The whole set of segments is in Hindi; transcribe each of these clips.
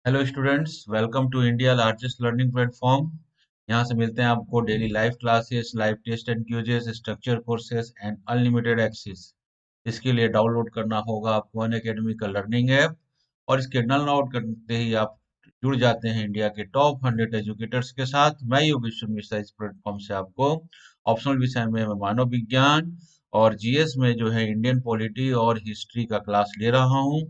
Hello students, welcome to India largest learning platform. यहाँ से मिलते हैं आपको daily live classes, live test and quizzes, structure courses and unlimited access. इसके लिए डाउनलोड करना होगा आपको अनअकैडमी का लर्निंग ऐप, और इसके डाउनलोड करते ही आप जुड़ जाते हैं इंडिया के टॉप 100 एजुकेटर्स के साथ। मैं योगेश्वर मिश्रा इस प्लेटफॉर्म से आपको ऑप्शनल विषय में मानव विज्ञान और जीएस में जो है इंडियन पॉलिटी और हिस्ट्री का क्लास ले रहा हूँ।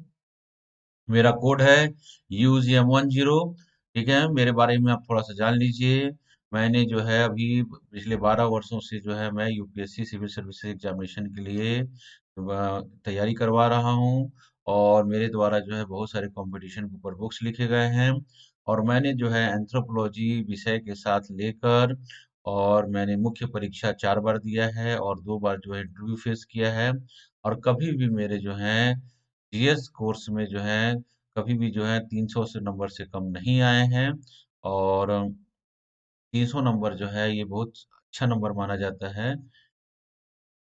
मेरा कोड है UGM10। ठीक है, मेरे बारे में आप थोड़ा सा जान लीजिए। मैंने जो है अभी पिछले 12 वर्षों से जो है मैं यूपीएससी सिविल सर्विसेज एग्जामिनेशन के लिए तैयारी करवा रहा हूँ। और मेरे द्वारा जो है बहुत सारे कंपटीशन के ऊपर बुक्स लिखे गए हैं। और मैंने जो है एंथ्रोपोलॉजी विषय के साथ लेकर, और मैंने मुख्य परीक्षा 4 बार दिया है और 2 बार जो है इंटरव्यू फेस किया है। और कभी भी मेरे जो है जीएस कोर्स में जो है कभी भी जो है 300 से नंबर से कम नहीं आए हैं। और 300 नंबर जो है ये बहुत अच्छा नंबर माना जाता है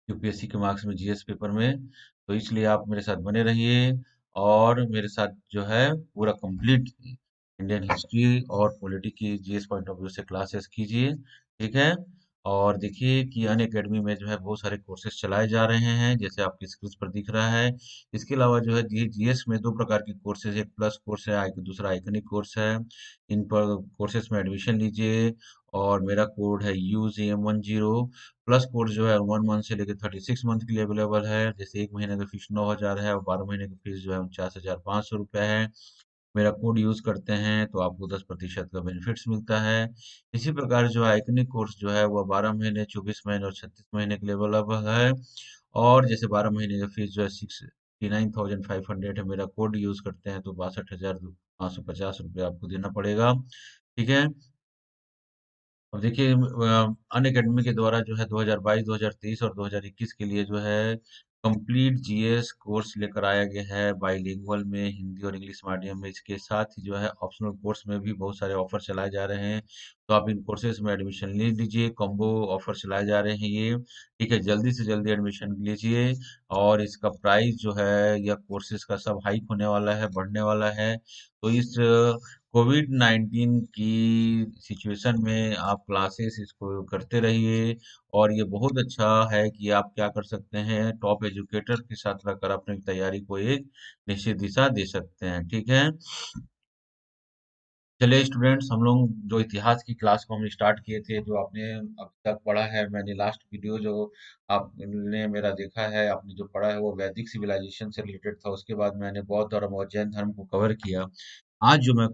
यूपीएससी के मार्क्स में जीएस पेपर में। तो इसलिए आप मेरे साथ बने रहिए और मेरे साथ जो है पूरा कंप्लीट इंडियन हिस्ट्री और पॉलिटी की जीएस पॉइंट ऑफ व्यू से क्लासेस कीजिए। ठीक है। और देखिए कि अन अकेडमी में जो है बहुत सारे कोर्सेज चलाए जा रहे हैं, जैसे आपकी स्क्रीन पर दिख रहा है। इसके अलावा जो है जीएस में 2 प्रकार के कोर्सेज, एक प्लस कोर्स है, दूसरा आइकनिक कोर्स है। इन पर कोर्सेज में एडमिशन लीजिए। और मेरा कोड है UGM10। प्लस कोर्स जो है 1 मंथ से लेकर 36 मंथ के लिए अवेलेबल है। जैसे 1 महीने का फीस 9,000 है और 12 महीने की फीस जो है 49,500 रुपये है। मेरा कोड यूज करते हैं तो आपको 10% का बेनिफिट्स मिलता है। इसी प्रकार जो आइकनिक कोर्स जो है वह 12 महीने, 24 महीने और 36 महीने के लिए अवेलेबल है। और जैसे 12 महीने का फीस जो है 69,500 है। मेरा कोड यूज करते हैं तो 62,550 रुपये आपको देना पड़ेगा। ठीक है। अब देखिए अन अकेडमी के द्वारा जो है 2022, 2023 और 2021 के लिए जो है कंप्लीट जीएस कोर्स लेकर आया गया है बाईलिंगुअल में, हिंदी और इंग्लिश मीडियम में। इसके साथ ही जो है ऑप्शनल कोर्स में भी बहुत सारे ऑफर चलाए जा रहे हैं। तो आप इन कोर्सेज में एडमिशन ले लीजिए, कॉम्बो ऑफर चलाए जा रहे हैं ये। ठीक है, जल्दी से जल्दी एडमिशन लीजिए। और इसका प्राइस जो है या कोर्सेज का सब हाइक होने वाला है, बढ़ने वाला है। तो इस कोविड-19 की सिचुएशन में आप क्लासेस इसको करते रहिए। और ये बहुत अच्छा है कि आप क्या कर सकते हैं, टॉप एजुकेटर के साथ रहकर अपनी तैयारी को एक निश्चित दिशा दे सकते हैं। ठीक है। चलिए स्टूडेंट्स, हम लोग जो इतिहास की क्लास को हम स्टार्ट किए थे, जो आपने अब तक पढ़ा है, मैंने लास्ट वीडियो जो आपने मेरा देखा है, आपने जो पढ़ा है वो वैदिक सिविलाइजेशन से रिलेटेड था। उसके बाद मैंने बौद्ध धर्म और जैन धर्म को कवर किया। आज जो मैं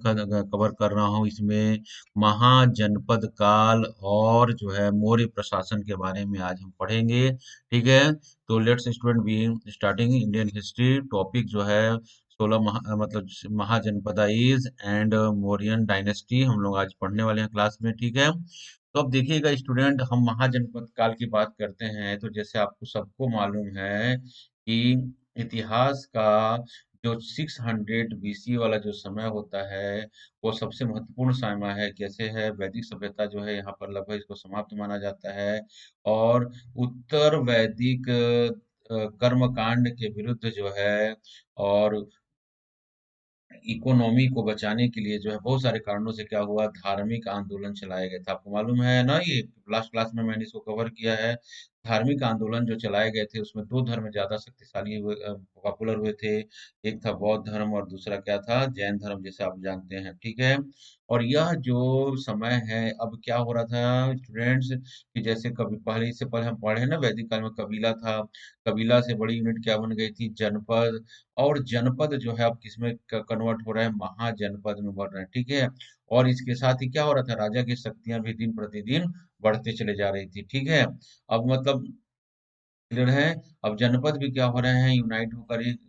कवर कर रहा हूँ इसमें महाजनपद काल और जो है मौर्य प्रशासन के बारे में आज हम पढ़ेंगे। ठीक है। तो let's student be starting Indian history. Topic जो है 16 मतलब महाजनपदाइज एंड मौर्यन डायनेस्टी हम लोग आज पढ़ने वाले हैं क्लास में। ठीक है। तो अब देखिएगा स्टूडेंट, हम महाजनपद काल की बात करते हैं तो जैसे आपको सबको मालूम है कि इतिहास का जो 600 BC वाला जो समय होता है वो सबसे महत्वपूर्ण समय है। कैसे है, वैदिक सभ्यता जो है यहाँ पर लगभग इसको समाप्त माना जाता है। और उत्तर वैदिक कर्मकांड के विरुद्ध जो है, और इकोनॉमी को बचाने के लिए जो है बहुत सारे कारणों से क्या हुआ, धार्मिक आंदोलन चलाए गए थे। आपको मालूम है ना, ये लास्ट क्लास में मैंने इसको कवर किया है। धार्मिक आंदोलन जो चलाए गए थे उसमें 2 धर्म ज्यादा शक्तिशाली हुए, पॉपुलर हुए थे। एक था बौद्ध धर्म और दूसरा क्या था, जैन धर्म, जैसे आप जानते हैं। ठीक है। और यह जो समय है, अब क्या हो रहा था स्टूडेंट्स, कि जैसे कभी पहले, इससे पहले हम पढ़े ना वैदिक काल में कबीला था। कबीला से बड़ी यूनिट क्या बन गई थी, जनपद। और जनपद जो है अब किसमें कन्वर्ट हो रहा है, महाजनपद में बढ़ रहे हैं। ठीक है। और इसके साथ ही क्या हो रहा था, राजा की शक्तियां भी दिन प्रतिदिन बढ़ते चले जा रही थी। ठीक है। अब मतलब क्लियर है। अब जनपद भी क्या हो रहे हैं, यूनाइट होकर एक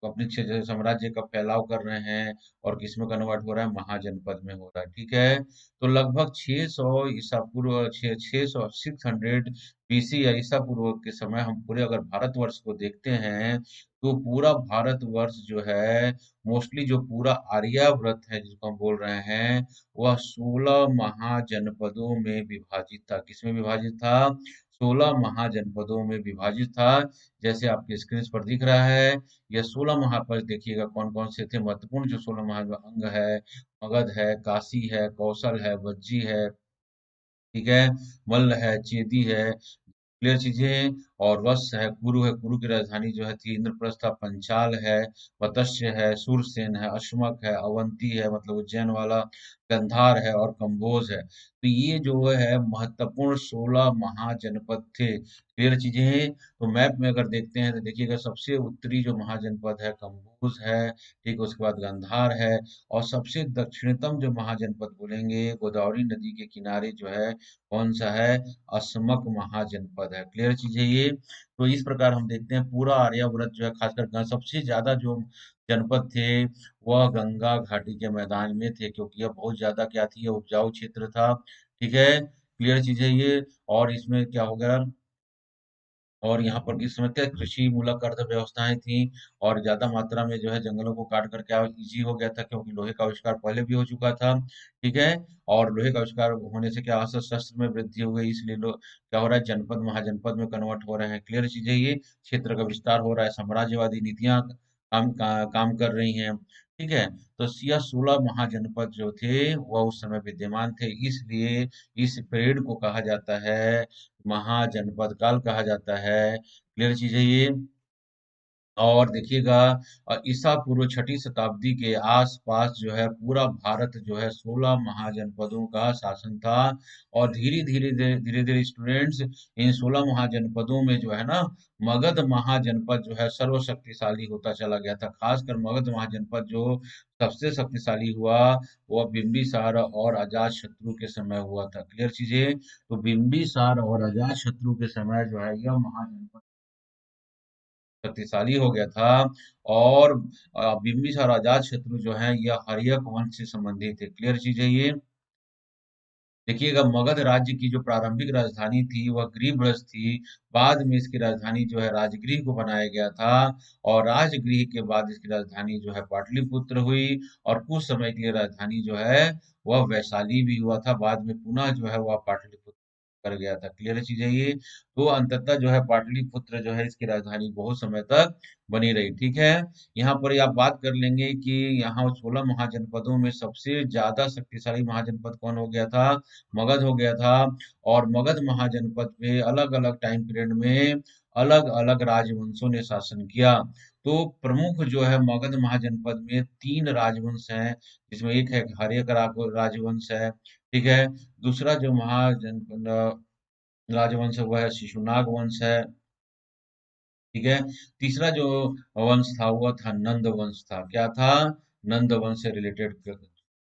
अपने क्षेत्र साम्राज्य का फैलाव कर रहे हैं। और किसमें कन्वर्ट हो रहा है, महाजनपद में हो रहा है। ठीक है। तो लगभग 600 ईसा पूर्व, 600 600 BC या ईसा पूर्व के समय हम पूरे अगर भारतवर्ष को देखते हैं तो पूरा भारतवर्ष जो है, मोस्टली जो पूरा आर्यावर्त है जिसको हम बोल रहे हैं, वह 16 महाजनपदों में विभाजित था। किसमें विभाजित था, 16 महाजनपदों में विभाजित था। जैसे आपके स्क्रीन पर दिख रहा है, यह 16 महापद देखिएगा कौन कौन से थे महत्वपूर्ण। जो 16 महा अंग है, मगध है, काशी है, कौशल है, वज्जी है, ठीक है, मल्ल है, चेदी है, क्लियर चीजें। और वत्स है, कुरु है, कुरु की राजधानी जो है थी इंद्रप्रस्थ था। पंचाल है, वत्स्य है, सूरसेन है, अश्मक है, अवंती है मतलब उज्जैन वाला, गंधार है और कंबोज है। तो ये जो है महत्वपूर्ण 16 महाजनपद थे। क्लियर चीजें हैं। तो मैप में अगर देखते हैं तो देखिएगा सबसे उत्तरी जो महाजनपद है कंबोज है, ठीक, उसके बाद गंधार है। और सबसे दक्षिणतम जो महाजनपद बोलेंगे गोदावरी नदी के किनारे जो है कौन सा है, असमक महाजनपद है। क्लियर चीज है ये। तो इस प्रकार हम देखते हैं पूरा आर्यावर्त जो है खासकर सबसे ज्यादा जो जनपद थे वह गंगा घाटी के मैदान में थे, क्योंकि यह बहुत ज्यादा क्या थी, यह उपजाऊ क्षेत्र था। ठीक है, क्लियर चीज है ये। और इसमें क्या हो गया, और यहाँ पर इस समय क्या कृषि मूलक अर्थव्यवस्थाएं थी। और ज्यादा मात्रा में जो है जंगलों को काट कर क्या इजी हो गया था, क्योंकि लोहे का आविष्कार पहले भी हो चुका था। ठीक है, और लोहे का आविष्कार होने से क्या अस्त्र शस्त्र में वृद्धि हो गई, इसलिए लोग क्या हो रहा है, जनपद महाजनपद में कन्वर्ट हो रहे हैं। क्लियर चीज है ये। क्षेत्र का विस्तार हो रहा है, साम्राज्यवादी नीतियां काम कर रही हैं। ठीक है, तो यह 16 महाजनपद जो थे वह उस समय विद्यमान थे, इसलिए इस पीरियड को कहा जाता है महाजनपद काल कहा जाता है। क्लियर चीज है ये। और देखिएगा ईसा पूर्व छठी शताब्दी के आसपास जो है पूरा भारत जो है 16 महाजनपदों का शासन था। और धीरे धीरे स्टूडेंट्स इन 16 महाजनपदों में जो है ना मगध महाजनपद जो है सर्वशक्तिशाली होता चला गया था। खासकर मगध महाजनपद जो सबसे शक्तिशाली हुआ वह बिंबिसार और अजात शत्रु के समय हुआ था। क्लियर चीजें। तो बिंबिसार और अजात शत्रु के समय जो है यह महाजनपद शक्तिशाली हो गया था। और बिंबिसार आजाद शत्रु जो है यह हर्यक वंश से संबंधित है। क्लियर चीज है ये। देखिएगा मगध राज्य की जो प्रारंभिक राजधानी थी वह गृहबृहस्थ थी। बाद में इसकी राजधानी जो है राजगृह को बनाया गया था। और राजगृह के बाद इसकी राजधानी जो है पाटलिपुत्र हुई। और कुछ समय के लिए राजधानी जो है वह वैशाली भी हुआ था। बाद में पुनः जो है वह पाटलिपुत्र कर गया था। क्लियर चीज है ये। तो अंततः जो है पाटलिपुत्र जो है इसकी राजधानी बहुत समय तक बनी रही। ठीक है, यहाँ पर आप बात कर लेंगे कि यहाँ 16 महाजनपदों में सबसे ज्यादा शक्तिशाली महाजनपद कौन हो गया था, मगध हो गया था। और मगध महाजनपद पे अलग अलग टाइम पीरियड में अलग अलग राजवंशों ने शासन किया। तो प्रमुख जो है मगध महाजनपद में तीन राजवंश हैं, जिसमें एक है हर्यक राजवंश है। ठीक है, दूसरा जो राजवंश है वह है शिशुनाग वंश है। ठीक है, तीसरा जो वंश था वह था नंद वंश था। क्या था, नंद वंश से रिलेटेड।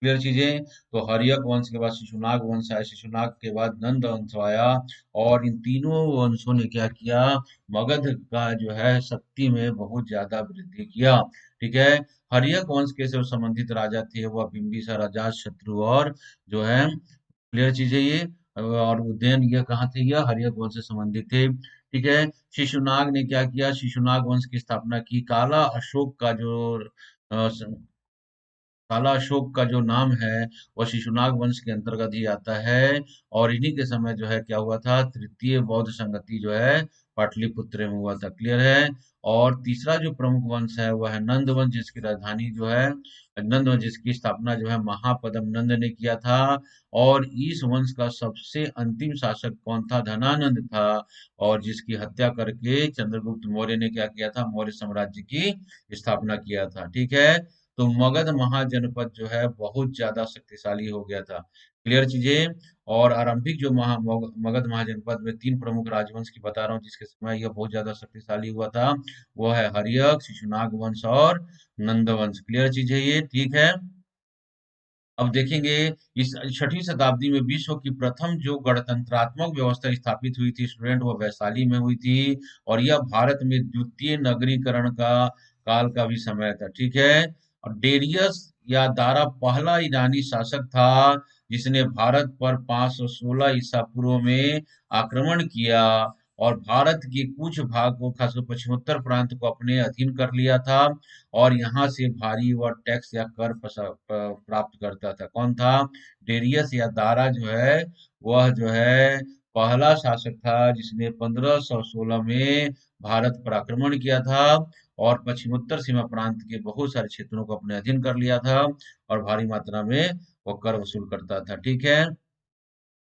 क्लियर चीजें। तो हर्यक वंश के बाद शिशुनाग वंश आया, शिशुनाग के बाद नंद वंश आया। और इन तीनों वंशों ने क्या किया, मगध का जो है शक्ति में बहुत ज्यादा वृद्धि किया। ठीक है, हर्यक वंश के से संबंधित राजा थे वह बिंबिसार, अजात शत्रु और जो है, क्लियर चीज है ये। और उज्जैन यह कहाँ थे, यह हर्यक वंश से संबंधित थे। ठीक है, शिशुनाग ने क्या किया, शिशुनाग वंश की स्थापना की। काला अशोक का जो काला अशोक का जो नाम है वह शिशुनाग वंश के अंतर्गत ही आता है। और इन्हीं के समय जो है क्या हुआ था, तृतीय बौद्ध संगति जो है पाटलिपुत्र में हुआ था। क्लियर है। और तीसरा जो प्रमुख वंश है वह है नंद वंश, जिसकी राजधानी जो है नंद वंश, जिसकी स्थापना जो है महापद्म नंद ने किया था। और इस वंश का सबसे अंतिम शासक कौन था, धनानंद था। और जिसकी हत्या करके चंद्रगुप्त मौर्य ने क्या किया था, मौर्य साम्राज्य की स्थापना किया था। ठीक है, तो मगध महाजनपद जो है बहुत ज्यादा शक्तिशाली हो गया था। क्लियर चीजें। और आरंभिक जो मगध महाजनपद में तीन प्रमुख राजवंश की बता रहा हूँ जिसके समय यह बहुत ज्यादा शक्तिशाली हुआ था, वो है हर्यक, शिशुनाग वंश और नंद वंश। क्लियर चीज है ये। ठीक है, अब देखेंगे इस छठी शताब्दी में विश्व की प्रथम जो गणतंत्रात्मक व्यवस्था स्थापित हुई थी स्टूडेंट, वो वैशाली में हुई थी। और यह भारत में द्वितीय नगरीकरण का काल का भी समय था। ठीक है, और डेरियस या दारा पहला ईरानी शासक था जिसने भारत पर 516 ईसा पूर्व में आक्रमण किया और भारत के कुछ भाग को खासकर पश्चिमोत्तर प्रांत को अपने अधीन कर लिया था। और यहाँ से भारी व टैक्स या कर प्राप्त करता था। कौन था, डेरियस या दारा जो है वह जो है पहला शासक था जिसने 1516 में भारत पर आक्रमण किया था और पश्चिमोत्तर सीमा प्रांत के बहुत सारे क्षेत्रों को अपने अधीन कर लिया था और भारी मात्रा में वो कर वसूल करता था। ठीक है।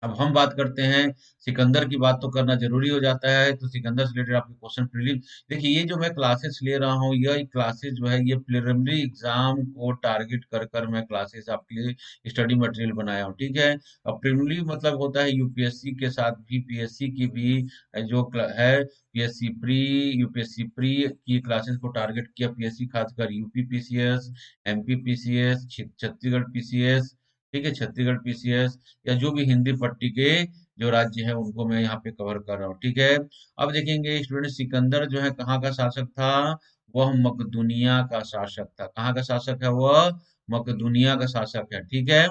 अब हम बात करते हैं, सिकंदर की बात तो करना जरूरी हो जाता है, तो सिकंदर से रिलेटेड आपके क्वेश्चन प्रीलिम। देखिए, ये जो मैं क्लासेस ले रहा हूँ, यह क्लासेस जो है ये प्रिलिमिनरी एग्जाम को टारगेट कर कर मैं क्लासेस आपके लिए स्टडी मटेरियल बनाया हूँ। ठीक है। अब प्रिलिमिनरी मतलब होता है यूपीएससी के साथ भी पीएससी की भी जो है, पीएससी प्री, यूपीएससी प्री की क्लासेस को टारगेट किया, पीएससी खासकर UP PCS, MP PCS, Chhattisgarh PCS. ठीक है, छत्तीसगढ़ पीसीएस या जो भी हिंदी पट्टी के जो राज्य हैं उनको मैं यहाँ पे कवर कर रहा हूँ। ठीक है। अब देखेंगे स्टूडेंट, सिकंदर जो है कहाँ का शासक था? वह मकदूनिया का शासक था। कहाँ का शासक है वह? मकदूनिया का शासक है। ठीक है।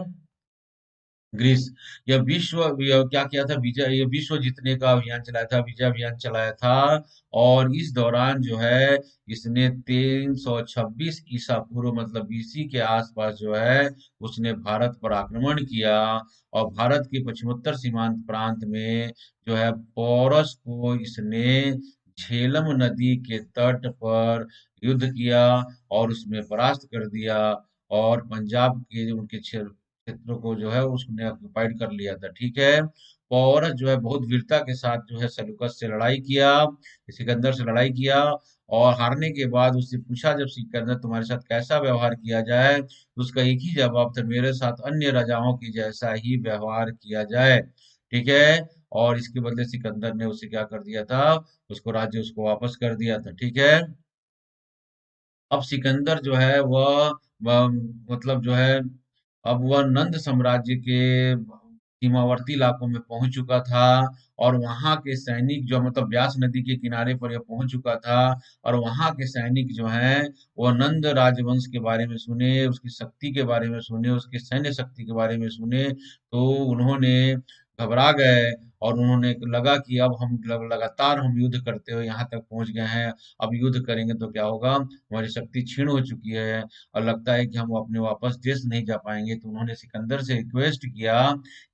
ग्रीस। यह क्या किया था? विजय, ये विश्व जीतने का अभियान चलाया था, विजय अभियान चलाया था। और इस दौरान जो है इसने 326 ईसा पूर्व मतलब बीसी के आसपास जो है उसने भारत पर आक्रमण किया और भारत के पश्चिमोत्तर सीमांत प्रांत में जो है पोरस को इसने झेलम नदी के तट पर युद्ध किया और उसमें परास्त कर दिया और पंजाब के जो उनके क्षेत्रों को जो है उसने ऑक्युपाइड कर लिया था। ठीक है। पौरस जो है बहुत वीरता के साथ जो है सेलुकस से लड़ाई किया, सिकंदर से लड़ाई किया। और हारने के बाद उससे पूछा जब सिकंदर तुम्हारे साथ कैसा व्यवहार किया जाए, तो उसका एक ही जवाब था, मेरे साथ अन्य राजाओं की जैसा ही व्यवहार किया जाए। ठीक है। और इसके बदले सिकंदर ने उसे क्या कर दिया था? उसको राज्य उसको वापस कर दिया था। ठीक है। अब सिकंदर जो है वह मतलब जो है अब वह नंद साम्राज्य के सीमावर्ती इलाकों में पहुंच चुका था और वहां के सैनिक जो मतलब व्यास नदी के किनारे पर यह पहुंच चुका था और वहां के सैनिक जो हैं वह नंद राजवंश के बारे में सुने, उसकी शक्ति के बारे में सुने, उसके सैन्य शक्ति के बारे में सुने, तो उन्होंने घबरा गए और उन्होंने लगा कि अब हम लगातार हम युद्ध करते हुए यहाँ तक पहुंच गए हैं, अब युद्ध करेंगे तो क्या होगा, हमारी शक्ति क्षीण हो चुकी है और लगता है कि हम अपने वापस देश नहीं जा पाएंगे। तो उन्होंने सिकंदर से रिक्वेस्ट किया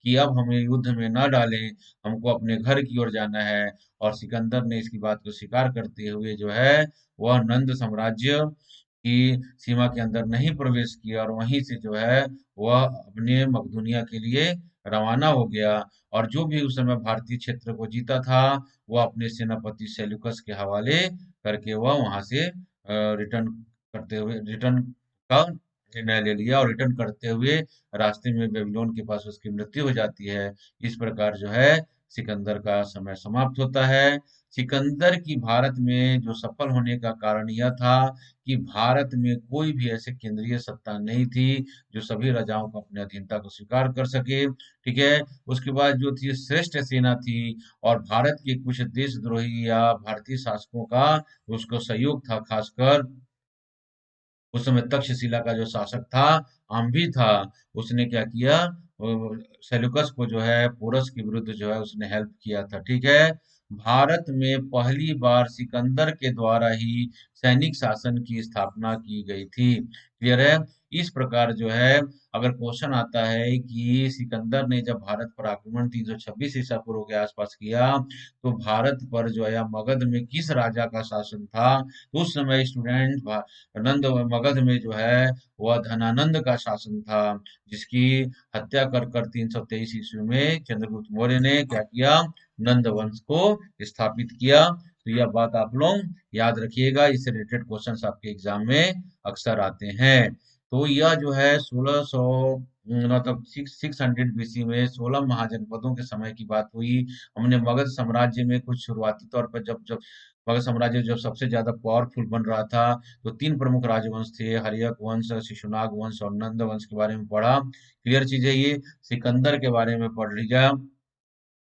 कि अब हमें युद्ध में न डालें, हमको अपने घर की ओर जाना है। और सिकंदर ने इसकी बात को स्वीकार करते हुए जो है वह नंद साम्राज्य की सीमा के अंदर नहीं प्रवेश किया और वहीं से जो है वह अपने मकदूनिया के लिए रवाना हो गया। और जो भी उस समय भारतीय क्षेत्र को जीता था वह अपने सेनापति सेल्यूकस के हवाले करके वह वहां से रिटर्न करते हुए रिटर्न का निर्णय ले लिया और रिटर्न करते हुए रास्ते में बेबीलोन के पास उसकी मृत्यु हो जाती है। इस प्रकार जो है सिकंदर का समय समाप्त होता है। सिकंदर की भारत में जो सफल होने का कारण यह था कि भारत में कोई भी ऐसे केंद्रीय सत्ता नहीं थी जो सभी राजाओं को अपने अधीनता को स्वीकार कर सके। ठीक है। उसके बाद जो थी श्रेष्ठ सेना थी और भारत के कुछ देशद्रोही या भारतीय शासकों का उसको सहयोग था, खासकर उस समय तक्षशिला का जो शासक था अम्भी था, उसने क्या किया, सेल्यूकस को जो है पोरस के विरुद्ध जो है उसने हेल्प किया था। ठीक है। भारत में पहली बार सिकंदर के द्वारा ही सैनिक शासन की स्थापना की गई थी। क्लियर है? इस प्रकार जो है अगर क्वेश्चन आता है कि सिकंदर ने जब भारत पर आक्रमण 326 ईसा पूर्व के आसपास किया तो भारत पर जो है या मगध में किस राजा का शासन था, तो उस समय स्टूडेंट नंद मगध में जो है वह धनानंद का शासन था, जिसकी हत्या कर कर 323 ईस्वी में चंद्रगुप्त मौर्य ने क्या किया, नंद वंश को स्थापित किया। तो यह बात आप लोग याद रखिएगा, इससे रिलेटेड क्वेश्चंस आपके एग्जाम में अक्सर आते हैं। तो यह जो है 1600 मतलब 600 बीसी में 16 महाजनपदों के समय की बात हुई। हमने मगध साम्राज्य में कुछ शुरुआती तौर पर जब जब मगध साम्राज्य जब सबसे ज्यादा पावरफुल बन रहा था तो तीन प्रमुख राजवंश थे, हर्यक वंश, शिशुनाग वंश और नंद वंश के बारे में पढ़ा। क्लियर चीज है ये। सिकंदर के बारे में पढ़ लीजिए।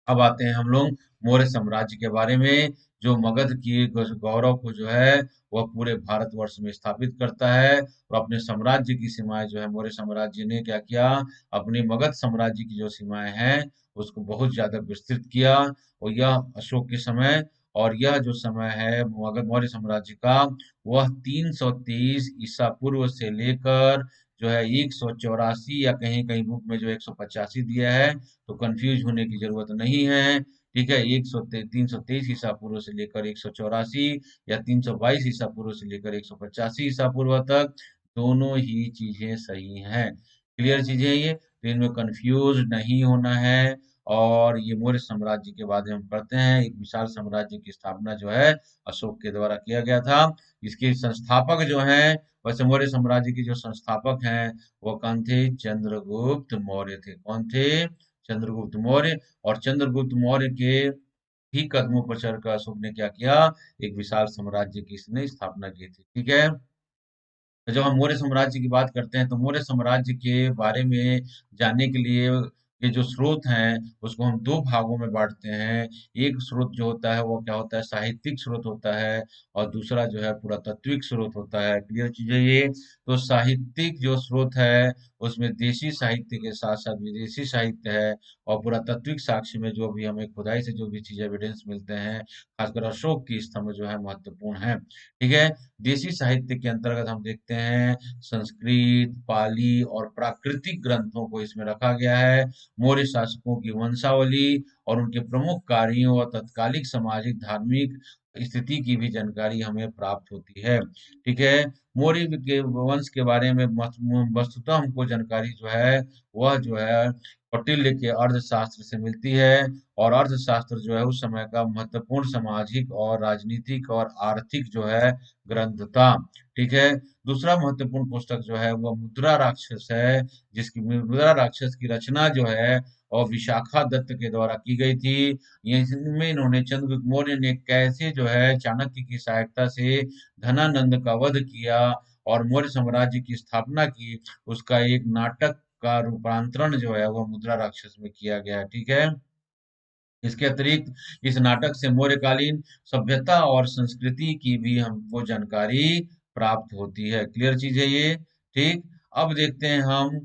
अब आते हैं हम लोग मौर्य साम्राज्य के बारे में, जो मगध की गौरव को जो है वह पूरे भारतवर्ष में स्थापित करता है और अपने साम्राज्य की सीमाएं जो है मौर्य साम्राज्य ने क्या किया, अपने मगध साम्राज्य की जो सीमाएं हैं उसको बहुत ज्यादा विस्तृत किया। और यह अशोक के समय, और यह जो समय है मगध मौर्य साम्राज्य का, वह 323 ईसा पूर्व से लेकर जो है 184 या कहीं कहीं बुक में जो 185 दिया है, तो कंफ्यूज होने की जरूरत नहीं है। ठीक है, 323 ईसा पूर्व से लेकर 184 या 322 ईसा पूर्व से लेकर 185 ईसा पूर्व तक दोनों ही चीजें सही हैं। क्लियर चीजें ये, तो इनमें कंफ्यूज नहीं होना है। और ये मौर्य साम्राज्य के बाद हम पढ़ते हैं, एक विशाल साम्राज्य की स्थापना जो है अशोक के द्वारा किया गया था। इसके संस्थापक जो हैं, वैसे मौर्य साम्राज्य के जो संस्थापक हैं वो कौन थे? चंद्रगुप्त मौर्य थे। कौन थे? चंद्रगुप्त मौर्य। और चंद्रगुप्त मौर्य के ही कदमों पर चलकर अशोक ने क्या किया? एक विशाल साम्राज्य की इसने स्थापना की थी। ठीक है। तो जब हम मौर्य साम्राज्य की बात करते हैं तो मौर्य साम्राज्य के बारे में जानने के लिए ये जो स्रोत हैं उसको हम दो भागों में बांटते हैं। एक स्रोत जो होता है वो क्या होता है? साहित्यिक स्रोत होता है, और दूसरा जो है पुरातात्विक स्रोत होता है। क्लियर चीजें ये, तो साहित्यिक जो स्रोत है उसमें देशी साहित्य के साथ साथ विदेशी साहित्य है, और पुरातात्विक साक्ष्य में जो भी हमें खुदाई से जो भी चीज एविडेंस मिलते हैं, खासकर अशोक की स्तंभ जो है महत्वपूर्ण है। ठीक है। देशी साहित्य के अंतर्गत हम देखते हैं संस्कृत, पाली और प्राकृतिक ग्रंथों को इसमें रखा गया है। मौर्य शासकों की वंशावली और उनके प्रमुख कार्यों और तत्कालिक सामाजिक धार्मिक स्थिति की भी जानकारी हमें प्राप्त होती है। ठीक है। मौर्य के वंश के बारे में वस्तुतः हमको जानकारी जो है वह जो है कौटिल्य के अर्थशास्त्र से मिलती है। और अर्थशास्त्र जो है उस समय का महत्वपूर्ण सामाजिक और राजनीतिक और आर्थिक जो है ग्रंथ था। ठीक है। दूसरा महत्वपूर्ण पुस्तक जो है वह मुद्रा राक्षस है, जिसकी मुद्रा राक्षस की रचना जो है और विशाखा दत्त के द्वारा की गई थी। ये इसमें इन्होंने चंद्रगुप्त मौर्य ने कैसे जो है चाणक्य की सहायता से धनानंद का वध किया और मौर्य साम्राज्य की स्थापना की, उसका एक नाटक का रूपांतरण जो है वह मुद्रा राक्षस में किया गया है। ठीक है। इसके अतिरिक्त इस नाटक से मौर्यकालीन सभ्यता और संस्कृति की भी हमको जानकारी प्राप्त होती है। क्लियर चीज है ये। ठीक। अब देखते हैं हम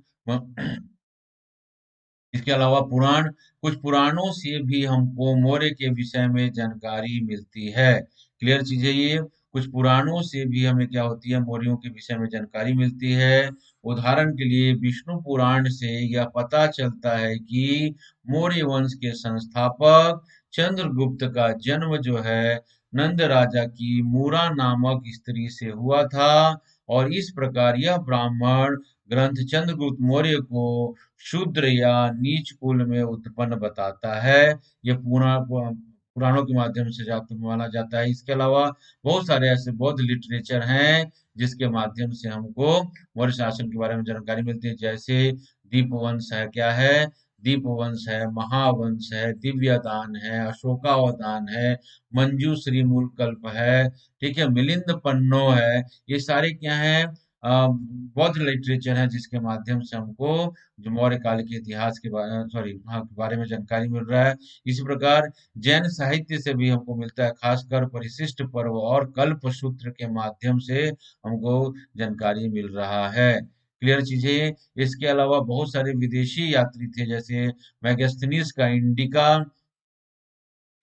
इसके अलावा पुराण, कुछ पुराणों से भी हमको मौर्य के विषय में जानकारी मिलती है। क्लियर चीज है ये। कुछ पुराणों से भी हमें क्या होती है? मौर्यों के विषय में जानकारी मिलती है। उदाहरण के लिए विष्णु पुराण से यह पता चलता है कि मौर्य वंश के संस्थापक चंद्रगुप्त का जन्म जो है नंद राजा की मूरा नामक स्त्री से हुआ था, और इस प्रकार यह ब्राह्मण ग्रंथ चंद्रगुप्त मौर्य को शूद्र या नीच कुल में उत्पन्न बताता है। ये पुराणों के माध्यम से जाकर माना जाता है। इसके अलावा बहुत सारे ऐसे बौद्ध लिटरेचर हैं जिसके माध्यम से हमको मौर्य शासन के बारे में जानकारी मिलती है। जैसे दीपवंश है, क्या है? दीपवंश है, महावंश है, दिव्यदान है, अशोकावदान है, मंजूश्री मूलकल्प है। ठीक है, मिलिंद पन्नो है। ये सारे क्या है? बौद्ध लिटरेचर है जिसके माध्यम से हमको जो मौर्य काल के इतिहास के बारे, सॉरी, हाँ, के बारे में जानकारी मिल रहा है। इसी प्रकार जैन साहित्य से भी हमको मिलता है, खासकर परिशिष्ट पर्व और कल्प सूत्र के माध्यम से हमको जानकारी मिल रहा है। क्लियर चीजें। इसके अलावा बहुत सारे विदेशी यात्री थे, जैसे मैगस्थनीज का इंडिका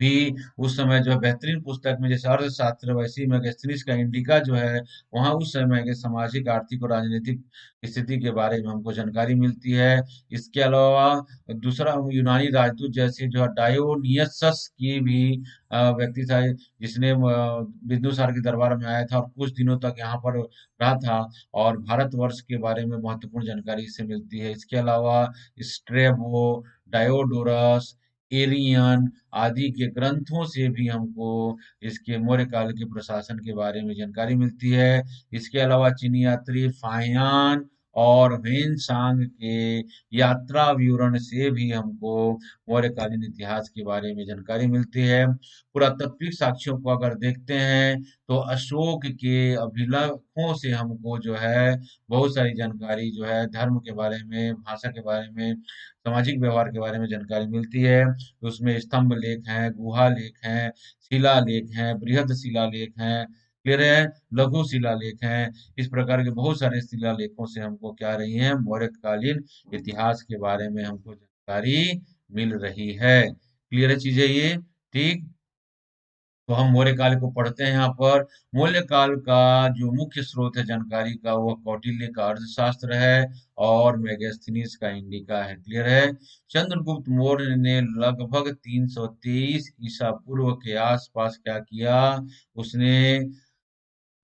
भी उस समय जो है बेहतरीन पुस्तक में, जैसे अर्थशास्त्र वैसे ही मैगस्थनीज का इंडिका जो है वहाँ उस समय के सामाजिक, आर्थिक और राजनीतिक स्थिति के बारे में हमको जानकारी मिलती है। इसके अलावा दूसरा यूनानी राजदूत जैसे जो है डायोनियसस की भी व्यक्ति था, जिसने बिंदुसार के दरबार में आया था और कुछ दिनों तक यहाँ पर रहा था, और भारतवर्ष के बारे में महत्वपूर्ण जानकारी इससे मिलती है। इसके अलावा स्ट्रेबो, डायोडोरस, एरियन आदि के ग्रंथों से भी हमको इसके मौर्य काल के प्रशासन के बारे में जानकारी मिलती है। इसके अलावा चीनी यात्री फाहियान और वेनसांग के यात्रा विवरण से भी हमको मौर्यकालीन इतिहास के बारे में जानकारी मिलती है। पुरातात्विक साक्ष्यों को अगर देखते हैं तो अशोक के अभिलेखों से हमको जो है बहुत सारी जानकारी जो है धर्म के बारे में, भाषा के बारे में, सामाजिक व्यवहार के बारे में जानकारी मिलती है। उसमें स्तंभ लेख हैं, गुहा लेख हैं, शिला लेख हैं, बृहद शिला लेख हैं, क्लियर है, लघु शिला लेख हैं। इस प्रकार के बहुत सारे शिला लेखों से हमको क्या रही है? मौर्यकालीन इतिहास के बारे में हमको जानकारी मिल रही है। क्लियर है चीजें ये। ठीक। तो हम मौर्य काल को पढ़ते हैं यहाँ पर। मौर्य काल का जो मुख्य स्रोत है जानकारी का, वह कौटिल्य का अर्थशास्त्र है और मेगास्थनीज का इंडिका है। क्लियर है। चंद्रगुप्त मौर्य ने लगभग 323 ईसा पूर्व के आसपास क्या किया, उसने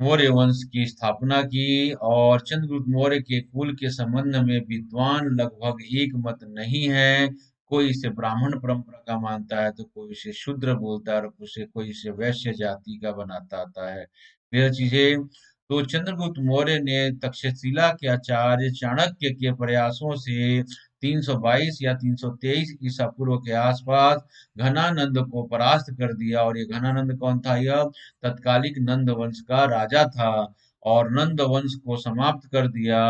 मौर्य वंश की स्थापना की। और चंद्रगुप्त मौर्य के कुल के संबंध में विद्वान लगभग एक मत नहीं है। कोई इसे ब्राह्मण परंपरा का मानता है, तो कोई इसे शूद्र बोलता है, और कोई इसे वैश्य जाति का बनाता आता है। यह चीजें, तो चंद्रगुप्त मौर्य ने तक्षशिला के आचार्य चाणक्य के प्रयासों से 322 या 323 ईसा पूर्व के आसपास घनानंद को परास्त कर दिया। और ये घनानंद कौन था? यह तत्कालिक नंद वंश का राजा था, और नंद वंश को समाप्त कर दिया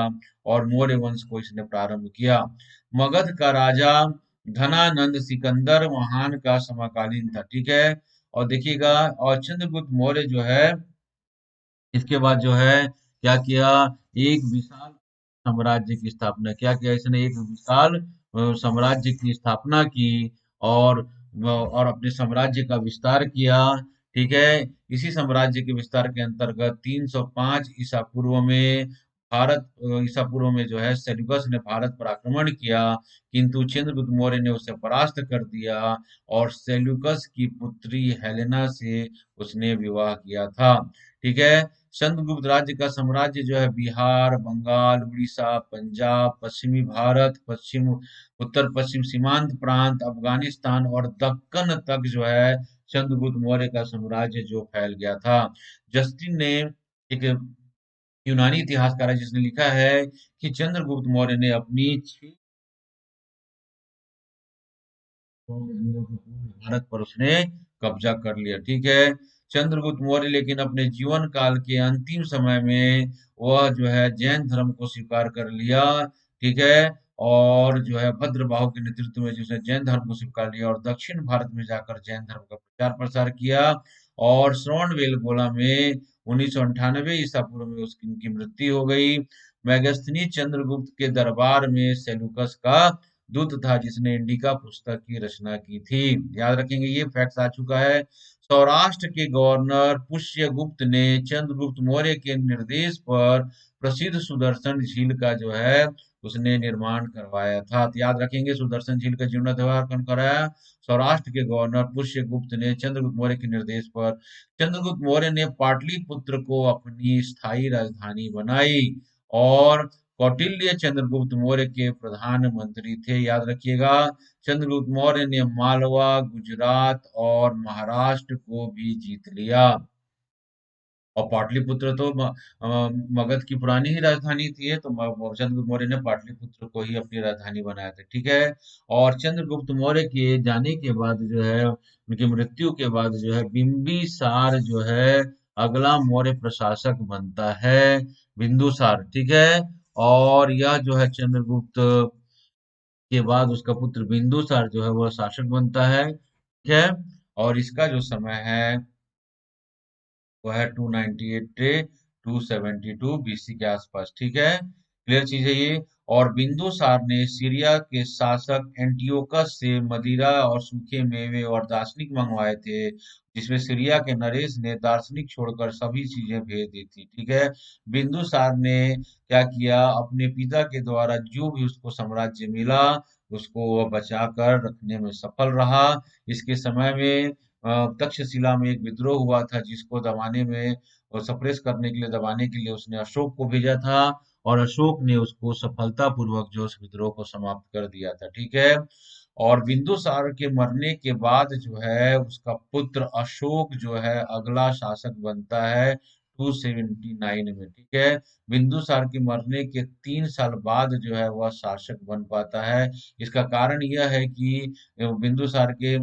और मौर्य वंश को इसने प्रारंभ किया। मगध का राजा धनानंद सिकंदर महान का समकालीन था। ठीक है। और देखिएगा, और चंद्रगुप्त मौर्य जो है, इसके बाद जो है क्या किया, एक विशाल साम्राज्य की स्थापना। क्या किया इसने? एक विशाल साम्राज्य की स्थापना की, और अपने साम्राज्य का विस्तार किया। ठीक है। इसी साम्राज्य के विस्तार के अंतर्गत 305 ईसा पूर्व में ईसा पूर्व में जो है सेल्यूकस ने भारत पर आक्रमण किया, किंतु चंद्रगुप्त मौर्य ने उसे परास्त कर दिया, और सेल्यूकस की पुत्री हेलेना से उसने विवाह किया था। ठीक है। चंद्रगुप्त राज्य का साम्राज्य जो है बिहार, बंगाल, उड़ीसा, पंजाब, पश्चिमी भारत, उत्तर पश्चिम सीमांत प्रांत, अफगानिस्तान और दक्कन तक जो है चंद्रगुप्त मौर्य का साम्राज्य जो फैल गया था। जस्टिन ने, एक यूनानी इतिहासकार है, जिसने लिखा है कि चंद्रगुप्त मौर्य ने अपनी भारत पर उसने कब्जा कर लिया। ठीक है। चंद्रगुप्त मौर्य लेकिन अपने जीवन काल के अंतिम समय में वह जो है जैन धर्म को स्वीकार कर लिया। ठीक है। और जो है भद्रबाहु के नेतृत्व में जिसने जैन धर्म को स्वीकार लिया, और दक्षिण भारत में जाकर जैन धर्म का प्रचार प्रसार किया। और श्रवणबेलगोला में 1998 ईसा पूर्व में उसकी उनकी मृत्यु हो गई। मेगास्थनी चंद्रगुप्त के दरबार में सेल्यूकस का दूत था, जिसने इंडिका पुस्तक की रचना की थी। याद रखेंगे, ये फैक्ट आ चुका है। सौराष्ट्र के गवर्नर पुष्यगुप्त ने चंद्रगुप्त मौर्य के निर्देश पर प्रसिद्ध सुदर्शन झील का जो है उसने निर्माण करवाया था। तो याद रखेंगे, सुदर्शन झील का जीर्णोद्धार कौन कराया? सौराष्ट्र के गवर्नर पुष्यगुप्त ने प्रसिद्ध मौर्य के निर्देश पर। चंद्रगुप्त मौर्य ने पाटलिपुत्र को अपनी स्थायी राजधानी बनाई, और कौटिल्य चंद्रगुप्त मौर्य के प्रधानमंत्री थे। याद रखिएगा, चंद्रगुप्त मौर्य ने मालवा, गुजरात और महाराष्ट्र को भी जीत लिया। और पाटलिपुत्र तो मगध की पुरानी ही राजधानी थी, तो चंद्रगुप्त मौर्य ने पाटलिपुत्र को ही अपनी राजधानी बनाया था। ठीक है। और चंद्रगुप्त मौर्य के जाने के बाद जो है, उनकी मृत्यु के बाद जो है, बिंबिसार जो है अगला मौर्य प्रशासक बनता है। बिंदुसार। ठीक है। और यह जो है चंद्रगुप्त के बाद उसका पुत्र बिंदुसार जो है वह शासक बनता है। ठीक है। और इसका जो समय है वो है 298 272 बीसी के आसपास। ठीक है। क्लियर चीज है ये। और बिंदुसार ने सीरिया के शासक एंटियोकस से मदिरा और सूखे मेवे और दार्शनिक मंगवाए थे, जिसमें सीरिया के नरेश ने दार्शनिक छोड़कर सभी चीजें भेज दी थी। ठीक है। बिंदुसार ने क्या किया, अपने पिता के द्वारा जो भी उसको साम्राज्य मिला उसको वह बचा कर रखने में सफल रहा। इसके समय में तक्षशिला में एक विद्रोह हुआ था, जिसको दबाने में और सप्रेस करने के लिए, दबाने के लिए उसने अशोक को भेजा था, और अशोक ने उसको सफलतापूर्वक जो उस विद्रोह को समाप्त कर दिया था। ठीक है। और बिंदुसार के मरने के बाद जो है उसका पुत्र अशोक जो है अगला शासक बनता है 279 में। ठीक है। बिंदुसार के मरने के 3 साल बाद जो है वह शासक बन पाता है। इसका कारण यह है कि बिंदुसार के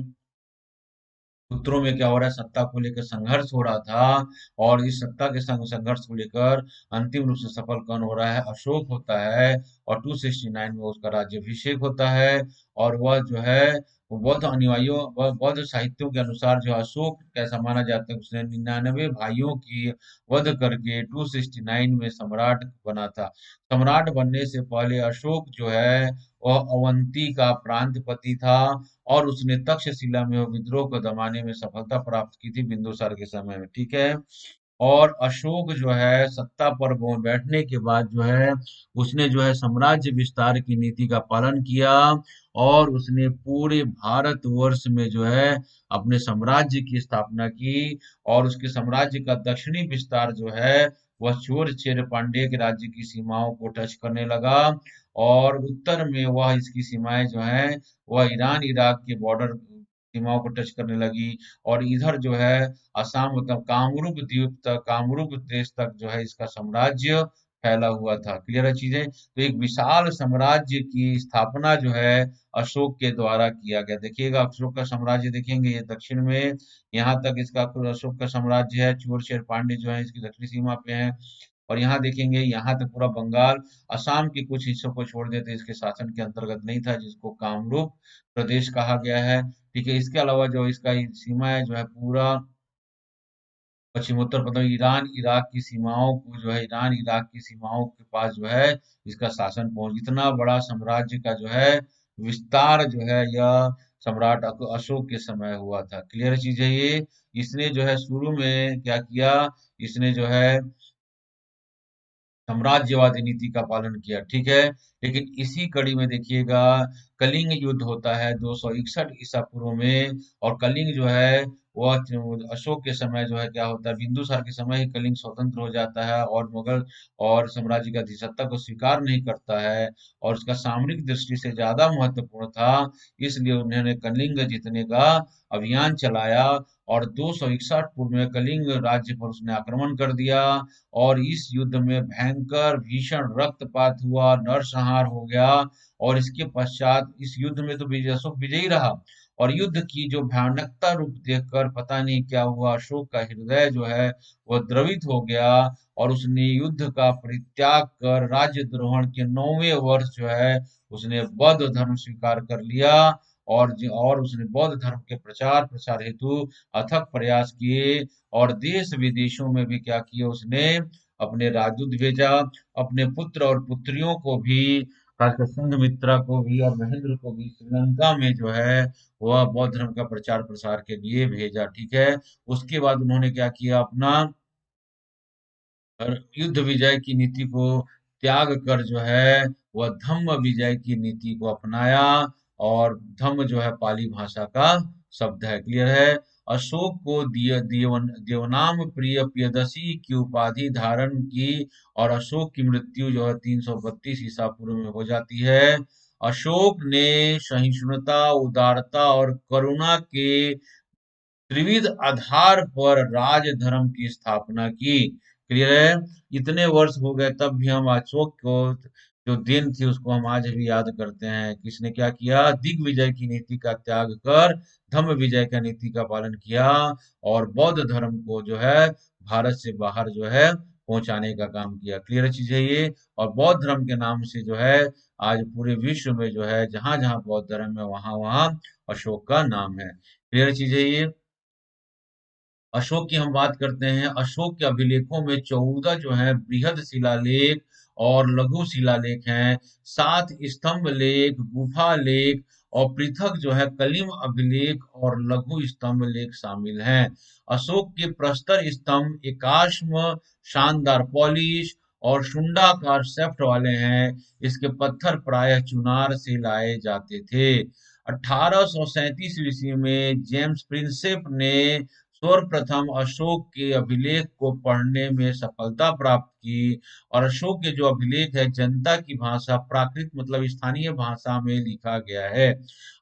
सूत्रों में क्या हो रहा है, सत्ता को लेकर संघर्ष हो रहा था, और इस सत्ता के संघर्ष को लेकर अंतिम रूप से सफल कौन हो रहा है? अशोक होता है। और 269 में उसका राज्याभिषेक होता है, और वह जो है बौद्ध अनुयायियों बौद्ध साहित्यों के अनुसार जो अशोक कैसा माना जाता है, उसने 99 भाइयों की वध करके 269 में सम्राट बना था। सम्राट बनने से पहले अशोक जो है वह अवंती का प्रांतपति था, और उसने तक्षशिला में विद्रोह को दमाने में सफलता प्राप्त की थी बिंदुसार के समय में, ठीक है। और अशोक जो है सत्ता पर बैठने के बाद जो है उसने जो है साम्राज्य विस्तार की नीति का पालन किया, और उसने पूरे भारतवर्ष में जो है अपने साम्राज्य की स्थापना की। और उसके साम्राज्य का दक्षिणी विस्तार जो है वह चोर चेर पांड्य के राज्य की सीमाओं को टच करने लगा, और उत्तर में वह इसकी सीमाएं जो हैं वह ईरान इराक के बॉर्डर सीमाओं को टच करने लगी। और इधर जो है असम मतलब कामरूप द्वीप तक, कामरूप देश तक जो है इसका साम्राज्य फैला हुआ था। क्लियर है चीजें? तो एक विशाल साम्राज्य की स्थापना जो है अशोक के द्वारा किया गया। देखिएगा अशोक का साम्राज्य देखेंगे, ये दक्षिण में यहाँ तक इसका अशोक का साम्राज्य है। चोर चेर पांड्य जो है इसकी दक्षिणी सीमा पे है। और यहाँ देखेंगे यहाँ तक पूरा बंगाल, असम के कुछ हिस्सों को छोड़ देते इसके शासन के अंतर्गत नहीं था, जिसको कामरूप प्रदेश कहा गया है। ठीक है, इसके अलावा जो इसका सीमा है जो है पूरा पश्चिमोत्तर मतलब ईरान इराक की सीमाओं को जो है, ईरान इराक की सीमाओं के पास जो है इसका शासन पहुंच, इतना बड़ा साम्राज्य का जो है विस्तार जो है यह सम्राट अशोक के समय हुआ था। क्लियर चीज है ये। इसने जो है शुरू में क्या किया, इसने जो है साम्राज्यवादी नीति का पालन किया, ठीक है। लेकिन इसी कड़ी में देखिएगा कलिंग युद्ध होता है 261 ईसा पूर्व में। और कलिंग जो है वह अशोक के समय जो है क्या होता है, बिंदुसार के समय ही कलिंग स्वतंत्र हो जाता है और मुगल और साम्राज्य की अधिसत्ता को स्वीकार नहीं करता है, और उसका सामरिक दृष्टि से ज्यादा महत्वपूर्ण था। इसलिए उन्होंने कलिंग जीतने का अभियान चलाया, और 261 पूर्व में कलिंग राज्य पर उसने आक्रमण कर दिया। और इस युद्ध में भयंकर भीषण रक्तपात हुआ, नरसंहार हो गया। और इसके पश्चात इस युद्ध में तो विजय अशोक विजयी रहा, और युद्ध की जो भयानकता रूप देखकर पता नहीं क्या हुआ, अशोक का हृदय जो है वह द्रवित हो गया, और उसने युद्ध का परित्याग कर राज्यद्रोहण के 9वें वर्ष जो है उसने बौद्ध धर्म स्वीकार कर लिया। और उसने बौद्ध धर्म के प्रचार प्रसार हेतु अथक प्रयास किए, और देश विदेशों में भी क्या किया उसने अपने राजदूत भेजा, अपने पुत्र और पुत्रियों को भी, खासकर संघमित्रा को भी और महेंद्र को भी श्रीलंका में जो है वह बौद्ध धर्म का प्रचार प्रसार के लिए भेजा, ठीक है। उसके बाद उन्होंने क्या किया, अपना और युद्ध विजय की नीति को त्याग कर जो है वह धम्म विजय की नीति को अपनाया। और धम्म जो है पाली भाषा का शब्द है। क्लियर है? अशोक को देवनाम प्रिय प्रियदर्शी की उपाधि धारण की, और अशोक की मृत्यु जो है 332 ईसा पूर्व में हो जाती है। अशोक ने सहिष्णुता, उदारता और करुणा के त्रिविध आधार पर राजधर्म की स्थापना की। क्लियर है? इतने वर्ष हो गए तब भी हम अशोक को जो दिन थी उसको हम आज भी याद करते हैं। किसने क्या किया, दिग्विजय की नीति का त्याग कर धम्म विजय का नीति का पालन किया, और बौद्ध धर्म को जो है भारत से बाहर जो है पहुंचाने का काम किया। क्लियर चीज है ये। और बौद्ध धर्म के नाम से जो है आज पूरे विश्व में जो है जहां जहां बौद्ध धर्म है वहां वहां अशोक का नाम है। क्लियर चीज है ये। अशोक की हम बात करते हैं। अशोक के अभिलेखों में 14 जो है बृहद शिलालेख और लघु शिलालेख हैं, 7 स्तंभ लेख, गुफा लेख और पृथक जो है कलिम अभिलेख और लघु स्तंभ लेख शामिल हैं। अशोक के प्रस्तर स्तंभ एकाश्म, शानदार पॉलिश और शुंडाकार शेफ्ट वाले हैं। इसके पत्थर प्रायः चुनार से लाए जाते थे। 1837 ईस्वी में जेम्स प्रिंसेप ने सर्वप्रथम अशोक के अभिलेख को पढ़ने में सफलता प्राप्त की, और अशोक के जो अभिलेख है जनता की भाषा प्राकृत मतलब स्थानीय भाषा में लिखा गया है।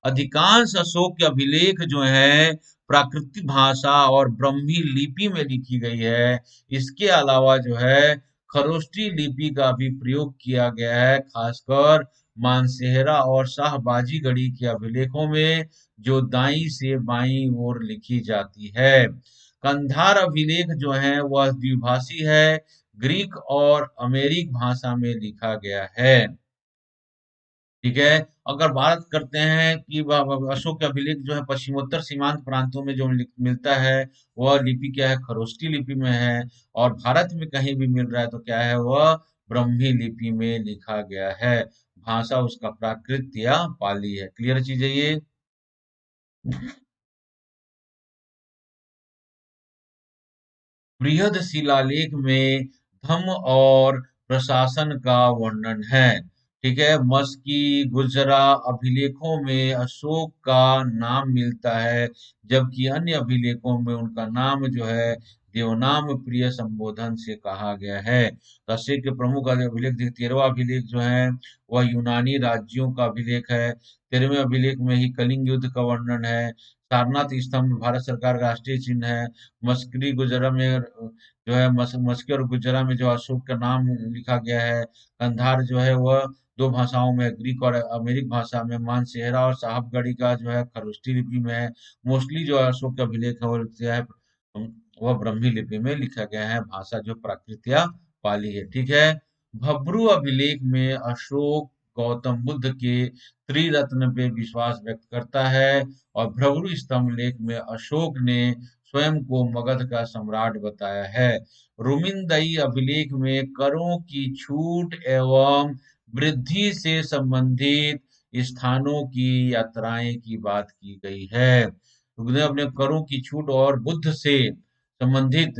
अधिकांश अशोक के अभिलेख जो है प्राकृतिक भाषा और ब्रह्मी लिपि में लिखी गई है। इसके अलावा जो है खरोष्ठी लिपि का भी प्रयोग किया गया है, खासकर मानसेहरा और शाहबाजीगढ़ी के अभिलेखों में, जो दाई से बाईं ओर लिखी जाती है। कंधार अभिलेख जो है वह द्विभाषी है, ग्रीक और अमेरिक भाषा में लिखा गया है। ठीक है। अगर बात करते हैं कि अशोक के अभिलेख जो है पश्चिमोत्तर सीमांत प्रांतों में जो मिलता है, वह लिपि क्या है, खरोष्टी लिपि में है। और भारत में कहीं भी मिल रहा है तो क्या है, वह ब्रह्मी लिपि में लिखा गया है। भाषा उसका प्राकृत या पाली है। क्लियर चीज है ये। बृहद शिलालेख में धम्म और प्रशासन का वर्णन है। ठीक है। मस्की गुजरा अभिलेखों में अशोक का नाम मिलता है, जबकि अन्य अभिलेखों में उनका नाम जो है देवनाम प्रिय संबोधन से कहा गया है। तो अशोक के प्रमुख अभिलेख 13वां अभिलेख जो है वह यूनानी राज्यों का अभिलेख है। 13वें अभिलेख में ही कलिंग युद्ध का वर्णन है। सारनाथ स्तंभ भारत सरकार का राष्ट्रीय चिन्ह है। मस्करी गुजरा में जो है मस्की और गुजरा में जो अशोक का नाम लिखा गया है। कंधार जो है वह दो भाषाओं में, ग्रीक और अमेरिक भाषा में। मानसेहरा और साहबगढ़ी का जो है खरोष्टी लिपि में है। मोस्टली जो अशोक का अभिलेख है वो क्या है, वह ब्रह्मी लिपि में लिखा गया है। भाषा जो प्राकृत या पाली है। ठीक है। भब्रू अभिलेख में अशोक गौतम बुद्ध के त्रिरत्न पे विश्वास व्यक्त करता है। और भ्रमरू स्तंभ लेख में अशोक ने स्वयं को मगध का सम्राट बताया है। रुमिनदई अभिलेख में करों की छूट एवं वृद्धि से संबंधित स्थानों की यात्राएं की बात की गई है। उसने अपने करों की छूट और बुद्ध से संबंधित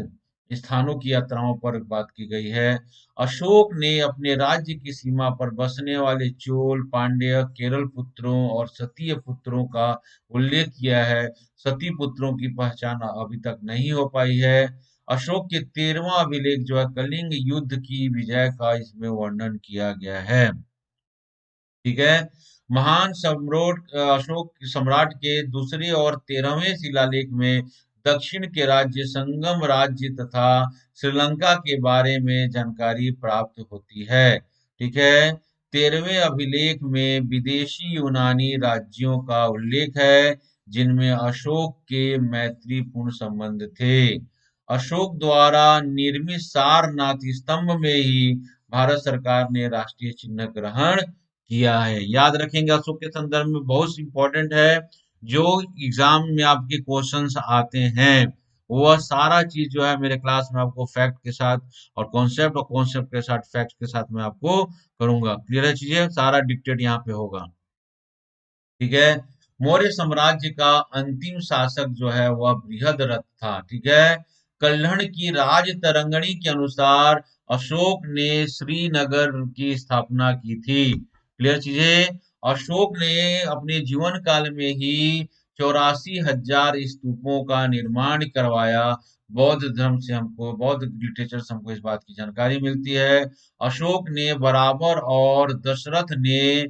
स्थानों की यात्राओं पर बात की गई है। अशोक ने अपने राज्य की सीमा पर बसने वाले चोल, पांड्य, केरल पुत्रों और सतीय पुत्रों का उल्लेख किया है। सती पुत्रों की पहचान अभी तक नहीं हो पाई है। अशोक के 13वां अभिलेख जो है कलिंग युद्ध की विजय का इसमें वर्णन किया गया है। ठीक है। महान सम्राट अशोक सम्राट के दूसरे और 13वें शिलालेख में दक्षिण के राज्य संगम राज्य तथा श्रीलंका के बारे में जानकारी प्राप्त होती है। ठीक है। 13वें अभिलेख में विदेशी यूनानी राज्यों का उल्लेख है, जिनमें अशोक के मैत्रीपूर्ण संबंध थे। अशोक द्वारा निर्मित सारनाथ स्तंभ में ही भारत सरकार ने राष्ट्रीय चिन्ह ग्रहण किया है। याद रखेंगे, अशोक के संदर्भ में बहुत इंपॉर्टेंट है। जो एग्जाम में आपके क्वेश्चंस आते हैं वह सारा चीज जो है मेरे क्लास में आपको फैक्ट के साथ और कॉन्सेप्ट के साथ फैक्ट के साथ मैं आपको करूंगा। क्लियर है चीजें, सारा डिक्टेट यहाँ पे होगा। ठीक है। मौर्य साम्राज्य का अंतिम शासक जो है वह बृहदरथ था। ठीक है। कल्हड़ की राज तरंगणी के अनुसार अशोक ने श्रीनगर की स्थापना की थी। क्लियर चीजें। अशोक ने अपने जीवन काल में ही 84,000 स्तूपों का निर्माण करवाया। बौद्ध धर्म से हमको, बौद्ध लिटरेचर से हमको इस बात की जानकारी मिलती है। अशोक ने बराबर और दशरथ ने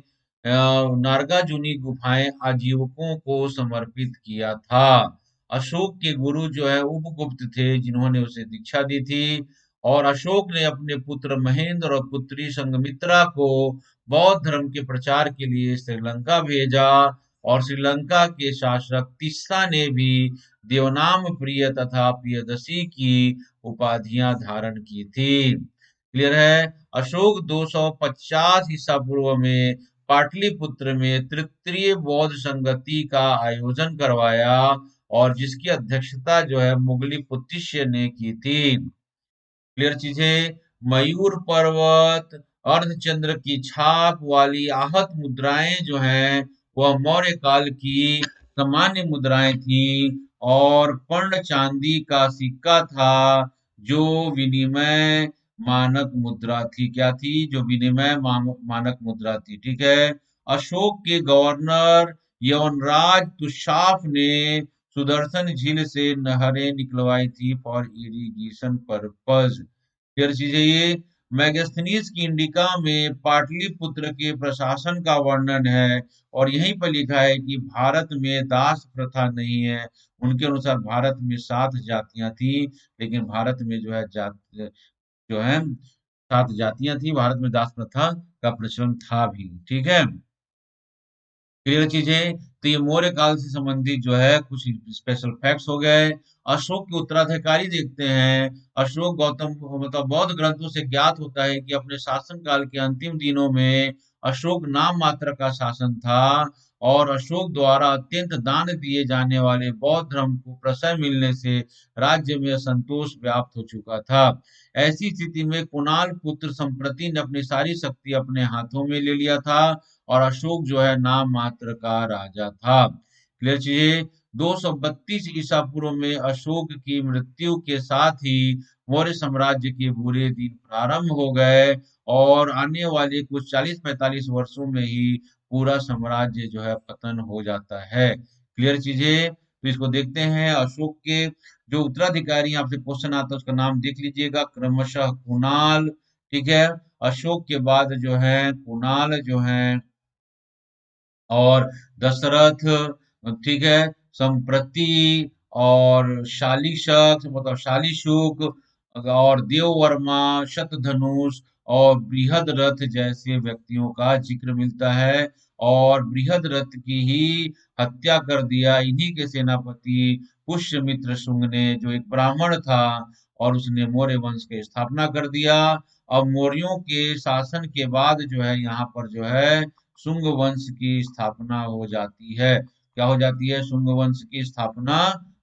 नारगाजुनी गुफाएं आजीवकों को समर्पित किया था। अशोक के गुरु जो है उपगुप्त थे, जिन्होंने उसे दीक्षा दी थी। और अशोक ने अपने पुत्र महेंद्र और पुत्री संघमित्रा को बौद्ध धर्म के प्रचार के लिए श्रीलंका भेजा। और श्रीलंका के शासक तिस्सा ने भी देवनाम प्रिय तथा प्रियदर्शी की उपाधियां धारण की थी। क्लियर है। अशोक 250 ईसा पूर्व में पाटलिपुत्र में तृतीय बौद्ध संगति का आयोजन करवाया, और जिसकी अध्यक्षता जो है मुगली पुत्तिष्य ने की थी। क्लियर चीजें। मयूर पर्वत, अर्धचंद्र की छाप वाली आहत मुद्राएं जो हैं वह मौर्य काल की सामान्य मुद्राएं थी। और पर्ण चांदी का सिक्का था, जो विनिमय मानक मुद्रा थी। क्या थी? जो विनिमय मानक मुद्रा थी। ठीक है। अशोक के गवर्नर यवनराज तुषाफ ने सुदर्शन झील से नहरें निकलवाई थी फॉर इरिगेशन पर्पज। फिर चीजें ये मैगस्थनीज की इंडिका में पाटलिपुत्र के प्रशासन का वर्णन है। और यहीं पर लिखा है कि भारत में दास प्रथा नहीं है। उनके अनुसार भारत में 7 जातियां थी, लेकिन भारत में जो है जो है 7 जातियां थी। भारत में दास प्रथा का प्रचलन था भी। ठीक है। क्लियर चीजें। तो ये मौर्य काल से संबंधित जो है कुछ स्पेशल फैक्ट्स हो गए। अशोक के उत्तराधिकारी देखते हैं। अशोक गौतम मतलब बौद्ध ग्रंथों से ज्ञात होता है कि अपने शासन काल के अंतिम दिनों में अशोक नाम मात्र का शासन था और अशोक द्वारा अत्यंत दान दिए जाने वाले बौद्ध धर्म को प्रशय मिलने से राज्य में असंतोष व्याप्त हो चुका था। ऐसी स्थिति में कुणाल पुत्र संप्रति ने अपनी सारी शक्ति अपने हाथों में ले लिया था और अशोक जो है नाम मात्र का राजा था। क्लियर चीजें। 232 ईसा पूर्व में अशोक की मृत्यु के साथ ही मौर्य साम्राज्य के बुरे दिन प्रारंभ हो गए और आने वाले कुछ 40-45 वर्षों में ही पूरा साम्राज्य जो है पतन हो जाता है। क्लियर चीजें। तो इसको देखते हैं। अशोक के जो उत्तराधिकारी, आपसे क्वेश्चन आता है उसका नाम देख लीजिएगा, क्रमशः कुणाल। ठीक है। अशोक के बाद जो है कुणाल जो है और दशरथ, ठीक है, संप्रति और शालीशक मतलब शालीशुक और देववर्मा, शतधनुष और बृहदरथ जैसे व्यक्तियों का जिक्र मिलता है और बृहदरथ की ही हत्या कर दिया इन्हीं के सेनापति पुष्यमित्र शुंग ने, जो एक ब्राह्मण था और उसने मौर्य वंश की स्थापना कर दिया। अब मौर्यों के शासन के बाद जो है यहाँ पर जो है शुंग वंश की स्थापना हो जाती है। क्या हो जाती है? शुंग वंश की स्थापना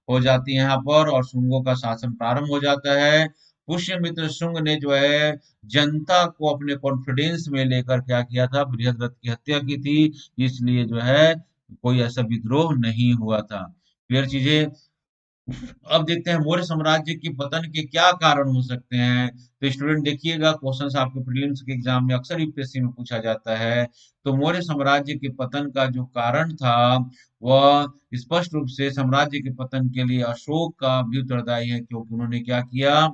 हो जाती है यहाँ पर और शुंगों का शासन प्रारंभ हो जाता है। पुष्यमित्र शुंग ने जो है जनता को अपने कॉन्फिडेंस में लेकर क्या किया था? बृहद्रथ की हत्या की थी। इसलिए जो है कोई ऐसा विद्रोह नहीं हुआ था। क्लियर चीजें। अब देखते हैं मौर्य साम्राज्य की पतन के क्या कारण हो सकते हैं। तो स्टूडेंट देखिएगा, क्वेश्चंस आपके प्रीलिम्स के एग्जाम में अक्सर यूपीएससी में पूछा जाता है। तो मौर्य साम्राज्य के पतन का जो कारण था वह स्पष्ट रूप से साम्राज्य के पतन के लिए अशोक का भी उत्तरदायी है, क्योंकि उन्होंने क्या किया?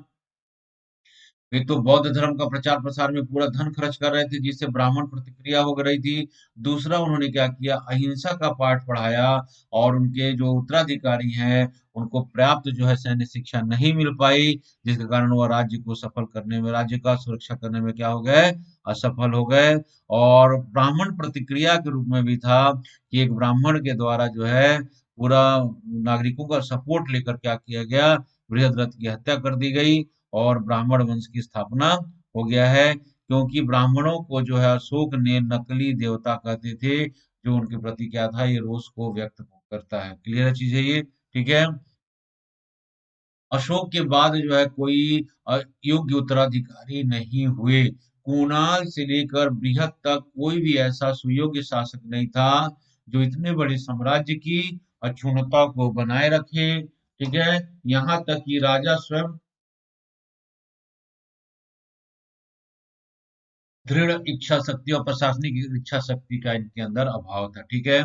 एक तो बौद्ध धर्म का प्रचार प्रसार में पूरा धन खर्च कर रहे थे, जिससे ब्राह्मण प्रतिक्रिया हो रही थी। दूसरा, उन्होंने क्या किया? अहिंसा का पाठ पढ़ाया और उनके जो उत्तराधिकारी हैं उनको पर्याप्त जो है सैन्य शिक्षा नहीं मिल पाई, जिसके कारण वह राज्य को सफल करने में, राज्य का सुरक्षा करने में क्या हो गए? असफल हो गए। और ब्राह्मण प्रतिक्रिया के रूप में भी था कि एक ब्राह्मण के द्वारा जो है पूरा नागरिकों का सपोर्ट लेकर क्या किया गया? बृहद्रथ की हत्या कर दी गई और ब्राह्मण वंश की स्थापना हो गया है, क्योंकि ब्राह्मणों को जो है अशोक ने नकली देवता कहते थे, जो उनके प्रति क्या था? ये रोष को व्यक्त करता है। क्लियर चीज है ये। ठीक है। अशोक के बाद जो है कोई योग्य उत्तराधिकारी नहीं हुए। कुणाल से लेकर बृहद तक कोई भी ऐसा सुयोग्य शासक नहीं था जो इतने बड़े साम्राज्य की अक्षुण्णता को बनाए रखे। ठीक है। यहाँ तक कि राजा स्वयं दृढ़ इच्छा शक्ति और प्रशासनिक इच्छा शक्ति का इनके अंदर अभाव था। ठीक है।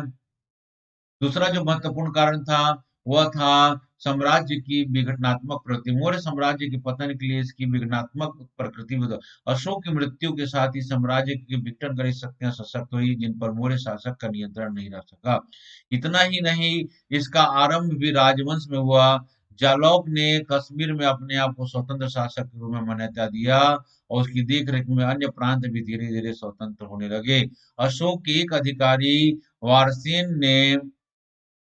दूसरा जो महत्वपूर्ण कारण था वह था साम्राज्य की विघटनात्मक प्रकृति। मौर्य साम्राज्य के पतन के लिए इसकी विघटनात्मक प्रकृति अशोक की मृत्यु के साथ ही साम्राज्य की विघटनकारी शक्तियां सशक्त हुई, जिन पर मौर्य शासक का नियंत्रण नहीं रह सका। इतना ही नहीं, इसका आरंभ भी राजवंश में हुआ। जालौक ने कश्मीर में अपने आप को स्वतंत्र शासक के रूप में मान्यता दिया और उसकी देखरेख में अन्य प्रांत भी धीरे धीरे स्वतंत्र होने लगे। अशोक के एक अधिकारी वारसेन ने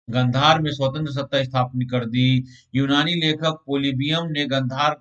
गंधार में स्वतंत्र सत्ता स्थापित कर दी। यूनानी लेखक पोलिबियम ने गंधार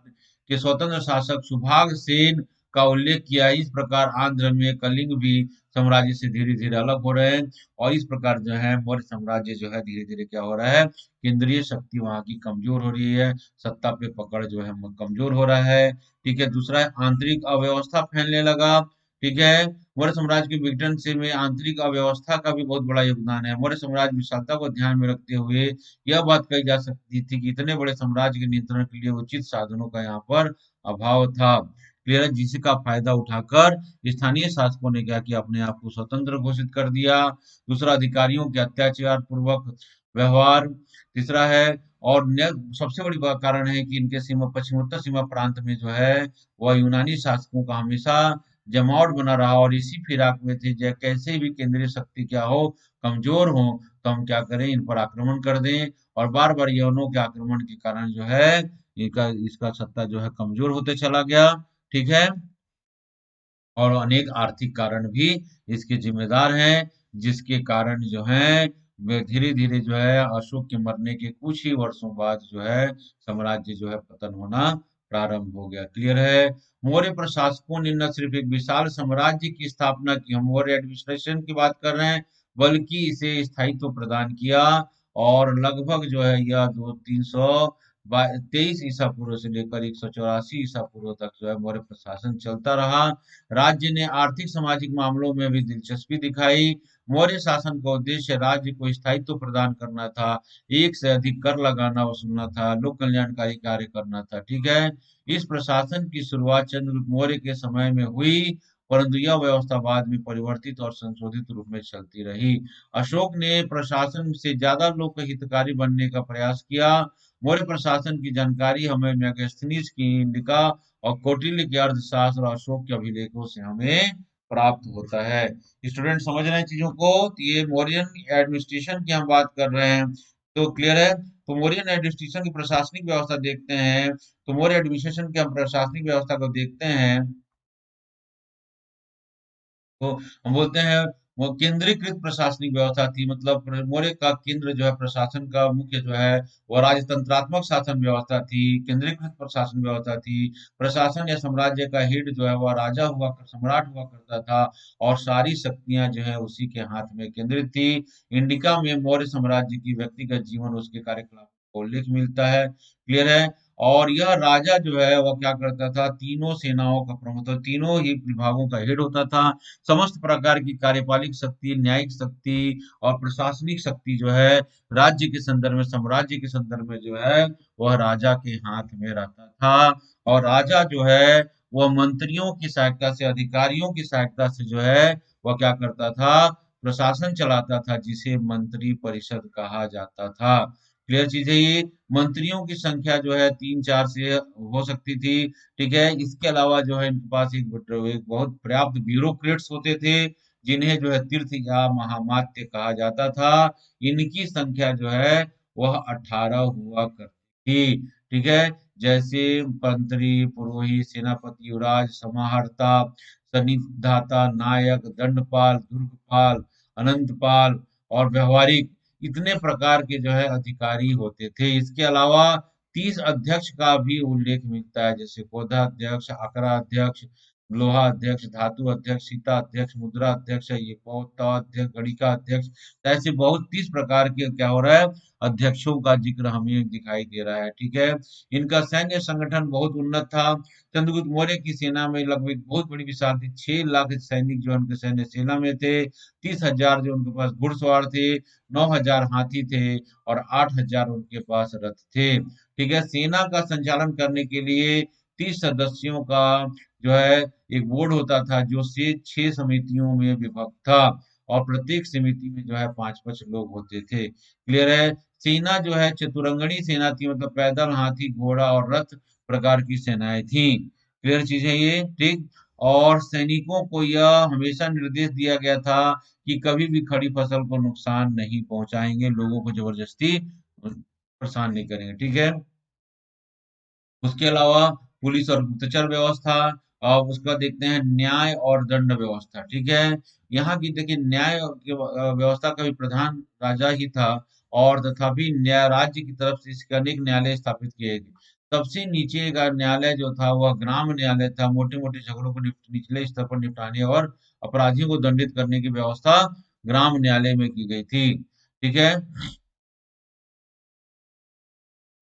के स्वतंत्र शासक सुभाग सेन का उल्लेख किया। इस प्रकार आंध्र में कलिंग भी साम्राज्य से धीरे धीरे अलग हो रहे हैं और इस प्रकार जो है मौर्य साम्राज्य जो है धीरे धीरे क्या हो रहा है? केंद्रीय शक्ति वहां की कमजोर हो रही है, सत्ता पे पकड़ जो है कमजोर हो रहा है। ठीक है। दूसरा है आंतरिक अव्यवस्था फैलने लगा। ठीक है। मौर्य साम्राज्य के विघटन से में आंतरिक अव्यवस्था का भी बहुत बड़ा योगदान है। मौर्य साम्राज्य विशालता को ध्यान में रखते हुए यह बात कही जा सकती थी कि इतने बड़े साम्राज्य के नियंत्रण के लिए उचित साधनों का यहाँ पर अभाव था। क्लियर है। जिसका फायदा उठाकर स्थानीय शासकों ने क्या किया? अपने आप को स्वतंत्र घोषित कर दिया। दूसरा, अधिकारियों के अत्याचार पूर्वक व्यवहार। तीसरा है, और सबसे बड़ी कारण है कि इनके सीमा पश्चिमोत्तर सीमा प्रांत में जो है वह यूनानी शासकों का हमेशा जमावट बना रहा और इसी फिराक में थे, जय कैसे भी केंद्रीय शक्ति क्या हो, कमजोर हो, तो हम क्या करें? इन पर आक्रमण कर दें। और बार बार यवनों के आक्रमण के कारण जो है इनका इसका सत्ता जो है कमजोर होते चला गया। ठीक है। और अनेक आर्थिक कारण भी इसके जिम्मेदार हैं, जिसके कारण जो है वे धीरे धीरे जो है अशोक के मरने के कुछ ही वर्षों बाद जो है साम्राज्य जो है पतन होना प्रारंभ हो गया। क्लियर है? मौर्य प्रशासकों ने न सिर्फ एक विशाल साम्राज्य की स्थापना की, हम मौर्य एडमिनिस्ट्रेशन की बात कर रहे हैं, बल्कि इसे स्थायित्व प्रदान किया। और लगभग जो है यह दो 323 ईसा पूर्व से लेकर 184 ईसा पूर्व तक जो है मौर्य प्रशासन चलता रहा। राज्य ने आर्थिक सामाजिक मामलों में भी दिलचस्पी दिखाई। मौर्य शासन का उद्देश्य राज्य को स्थायित्व प्रदान करना था, एक से अधिक कर लगाना वसूलना था, लोक कल्याणकारी कार्य करना था। ठीक है? इस प्रशासन की शुरुआत चंद्रगुप्त मौर्य के समय में हुई, परंतु यह व्यवस्था बाद में परिवर्तित और संशोधित रूप में चलती रही। अशोक ने प्रशासन से ज्यादा लोक हितकारी बनने का प्रयास किया। मौर्य प्रशासन की जानकारी हमें मेगास्थनीज की इंडिका और कौटिल्य के अर्थशास्त्र और अशोक के अभिलेखों से हमें प्राप्त होता है। स्टूडेंट समझ रहे हैं चीजों को? तो ये मौर्यन एडमिनिस्ट्रेशन की हम बात कर रहे हैं। तो क्लियर है? तो मौर्यन एडमिनिस्ट्रेशन की प्रशासनिक व्यवस्था देखते हैं। तो मौर्य एडमिनिस्ट्रेशन की हम प्रशासनिक व्यवस्था को देखते हैं, तो हम बोलते हैं वो केंद्रीकृत प्रशासनिक व्यवस्था थी। मतलब मौर्य का केंद्र जो है प्रशासन का मुख्य जो है वह राजतंत्रात्मक शासन व्यवस्था थी, केंद्रीकृत प्रशासन व्यवस्था थी। प्रशासन या साम्राज्य का हेड जो है वह राजा सम्राट हुआ करता था, और सारी शक्तियां जो है उसी के हाथ में केंद्रित थी। इंडिका में मौर्य साम्राज्य की व्यक्तिगत जीवन, उसके कार्यकलाप का उल्लेख मिलता है। क्लियर है? और यह राजा जो है वह क्या करता था, तीनों सेनाओं का प्रमुख, तो तीनों ही विभागों का हेड होता था। समस्त प्रकार की कार्यपालिक शक्ति, न्यायिक शक्ति और प्रशासनिक शक्ति जो है राज्य के संदर्भ में, साम्राज्य के संदर्भ में जो है वह राजा के हाथ में रहता था। और राजा जो है वह मंत्रियों की सहायता से, अधिकारियों की सहायता से जो है वह क्या करता था, प्रशासन चलाता था, जिसे मंत्री परिषद कहा जाता था। क्लियर चीज है ये? मंत्रियों की संख्या जो है 3-4 से हो सकती थी। ठीक है? इसके अलावा जो है इनके पास एक बहुत पर्याप्त ब्यूरोक्रेट्स होते थे, जिन्हें जो है तीर्थ या महामात्य कहा जाता था। इनकी संख्या जो है वह 18 हुआ करती थी। ठीक है? जैसे मंत्री, पुरोहित, सेनापति, युवराज, समाहर्ता, सन्निधाता, नायक, दंडपाल, दुर्गपाल, अनंतपाल और व्यवहारिक, इतने प्रकार के जो है अधिकारी होते थे। इसके अलावा 30 अध्यक्ष का भी उल्लेख मिलता है, जैसे कोषाध्यक्ष, आकरा अध्यक्ष, लोहा अध्यक्ष, धातु अध्यक्ष, सीता अध्यक्ष, मुद्रा अध्यक्ष, ये अध्यक्ष, गणिका अध्यक्ष। तो ऐसे बहुत 30 प्रकार के क्या हो रहा है, अध्यक्षों का जिक्र हमें दिखाई दे रहा है। ठीक है? इनका सैन्य संगठन बहुत उन्नत था। चंद्रगुप्त मौर्य की सेना में लगभग बहुत बड़ी विशाल थी, 6 लाख सैनिक जो उनके सैन्य सेना में थे, 30,000 जो उनके पास घुड़सवार थे, 9,000 हाथी थे और 8,000 उनके पास रथ थे। ठीक है? सेना का संचालन करने के लिए 30 सदस्यों का जो है एक बोर्ड होता था, जो से 6 समितियों में विभक्त था, और प्रत्येक समिति में जो है 5-5 लोग होते थे। क्लियर है? सेना जो है चतुरंगनी सेना थी, मतलब पैदल, हाथी, घोड़ा और रथ प्रकार की सेनाएं थी। क्लियर चीज है ये? ठीक। और सैनिकों को यह हमेशा निर्देश दिया गया था कि कभी भी खड़ी फसल को नुकसान नहीं पहुंचाएंगे, लोगों को जबरदस्ती परेशान नहीं करेंगे। ठीक है? उसके अलावा पुलिस और गुप्तचर व्यवस्था, और उसका देखते हैं न्याय और दंड व्यवस्था। ठीक है? यहाँ की देखिए न्याय की व्यवस्था का भी प्रधान राजा ही था, और तथापि न्याय राज्य की तरफ से इसके अनेक न्यायालय स्थापित किए गए। सबसे नीचे का न्यायालय जो था वह ग्राम न्यायालय था, मोटे मोटे झगड़ों को निचले स्तर पर निपटाने और अपराधियों को दंडित करने की व्यवस्था ग्राम न्यायालय में की गई थी। ठीक है?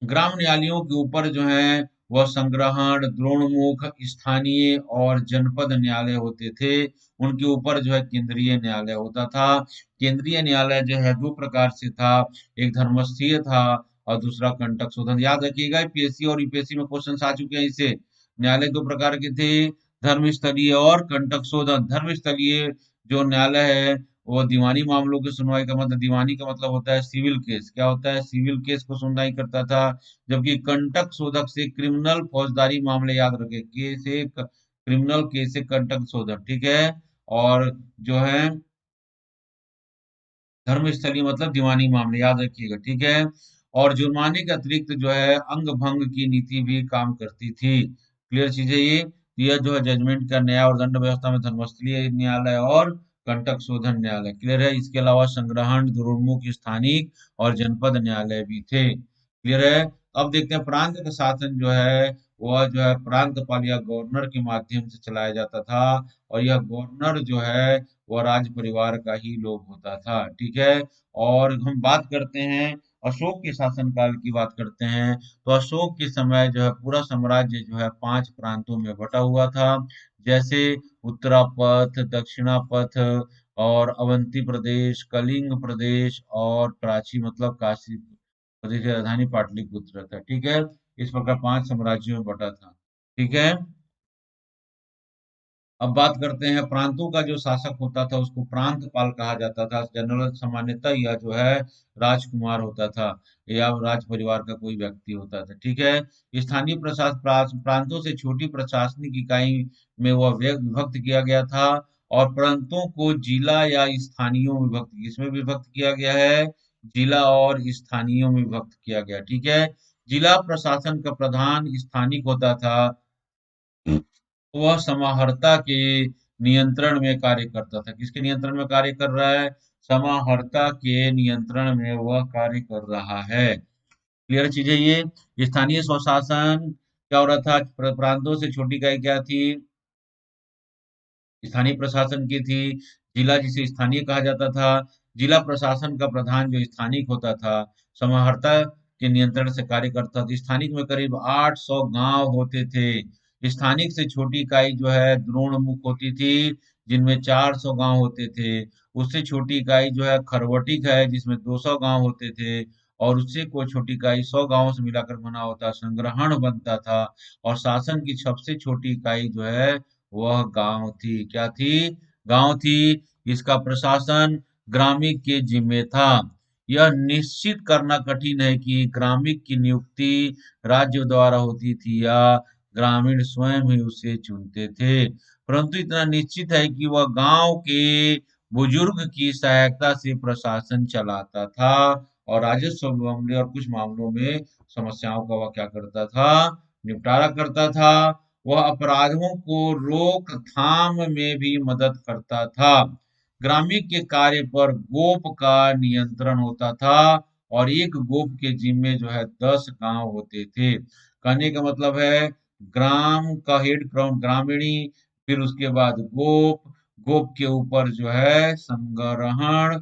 ग्राम न्यायालयों के ऊपर जो है वह संग्रहण, द्रोणमुख, स्थानीय और जनपद न्यायालय होते थे। उनके ऊपर जो है केंद्रीय न्यायालय होता था। केंद्रीय न्यायालय जो है दो प्रकार से था, एक धर्मस्थलीय था और दूसरा कंटक शोधन। याद रखिएगा, पीएससी और यूपीएससी में क्वेश्चन आ चुके हैं इससे। न्यायालय दो प्रकार के थे, धर्मस्थलीय और कंटक शोधन। धर्मस्थलीय जो न्यायालय है वो दीवानी मामलों की सुनवाई का, मतलब दीवानी का मतलब होता है सिविल केस, क्या होता है, सिविल केस को सुनवाई करता था। जबकि कंटक शोधक से क्रिमिनल फौजदारी मामले, याद रखें, के से क्रिमिनल केस से कंटक शोधक। ठीक है? और जो है धर्मस्थली मतलब दीवानी मामले, याद रखिएगा। ठीक है? और जुर्माने के अतिरिक्त जो है अंग भंग की नीति भी काम करती थी। क्लियर चीज है ये? यह जो है जजमेंट का न्याय और दंड व्यवस्था में धर्मस्थलीय न्यायालय और कंटक शोधन न्यायालय। क्लियर है? इसके अलावा संग्रहण, दुर्मुख, स्थानिक और जनपद न्यायालय भी थे। क्लियर है? अब देखते हैं प्रांत का शासन जो है वह जो है प्रांतपाल या गवर्नर के माध्यम से चलाया जाता था, और यह गवर्नर जो है वह राज परिवार का ही लोग होता था। ठीक है। और हम बात करते हैं अशोक के शासनकाल की बात करते हैं, तो अशोक के समय जो है पूरा साम्राज्य जो है 5 प्रांतों में बटा हुआ था। जैसे उत्तरापथ, दक्षिणापथ और अवंती प्रदेश, कलिंग प्रदेश और प्राची मतलब काशी प्रदेश की राजधानी पाटलिपुत्र था। ठीक है। इस प्रकार 5 साम्राज्यों में बटा था। ठीक है। अब बात करते हैं प्रांतों का जो शासक होता था उसको प्रांतपाल कहा जाता था। जनरल सामान्यतः यह जो है राजकुमार होता था या राज परिवार का कोई व्यक्ति होता था। ठीक है। स्थानीय प्रांतों से छोटी प्रशासनिक इकाई में वह विभक्त किया गया था, और प्रांतों को जिला या स्थानीयों में विभक्त, इसमें विभक्त किया गया है, जिला और स्थानीयों में विभक्त किया गया। ठीक है। जिला प्रशासन का प्रधान स्थानिक होता था, वह समाहर्ता के नियंत्रण में कार्य करता था। किसके नियंत्रण में कार्य कर रहा है? समाहर्ता के नियंत्रण में वह कार्य कर रहा है। क्लियर चीज है ये। स्थानीय स्वशासन क्या हो रहा था? प्रांतों से छोटी इकाई क्या थी? स्थानीय प्रशासन की थी। जिला जिसे स्थानीय कहा जाता था। जिला प्रशासन का प्रधान जो स्थानिक होता था, समाहर्ता के नियंत्रण से कार्य करता था। स्थानिक में करीब 800 गांव होते थे। स्थानिक से छोटी इकाई जो है द्रोणमुख होती थी, जिनमें 400 गांव होते थे। उससे छोटी इकाई जो है खरवटिक है, जिसमें 200 गांव होते थे। और उससे कोई छोटी इकाई 100 गांवों से मिलाकर बना होता संग्रहण बनता था। और शासन की सबसे छोटी इकाई जो है वह गांव थी। क्या थी? गांव थी। इसका प्रशासन ग्रामीण के जिम्मे था। यह निश्चित करना कठिन है कि ग्रामीण की नियुक्ति राज्य द्वारा होती थी या ग्रामीण स्वयं ही उसे चुनते थे, परंतु इतना निश्चित है कि वह गांव के बुजुर्ग की सहायता से प्रशासन चलाता था, और राजस्व मामले और कुछ मामलों में समस्याओं का वह क्या करता था? निपटारा करता था। वह अपराधों को रोकथाम में भी मदद करता था। ग्रामीण के कार्य पर गोप का नियंत्रण होता था, और एक गोप के जिम्मे जो है 10 गांव होते थे। कहने का मतलब है ग्राम का हेड ग्रामीणी, फिर उसके बाद गोप, गोप के ऊपर जो है संग्रहण,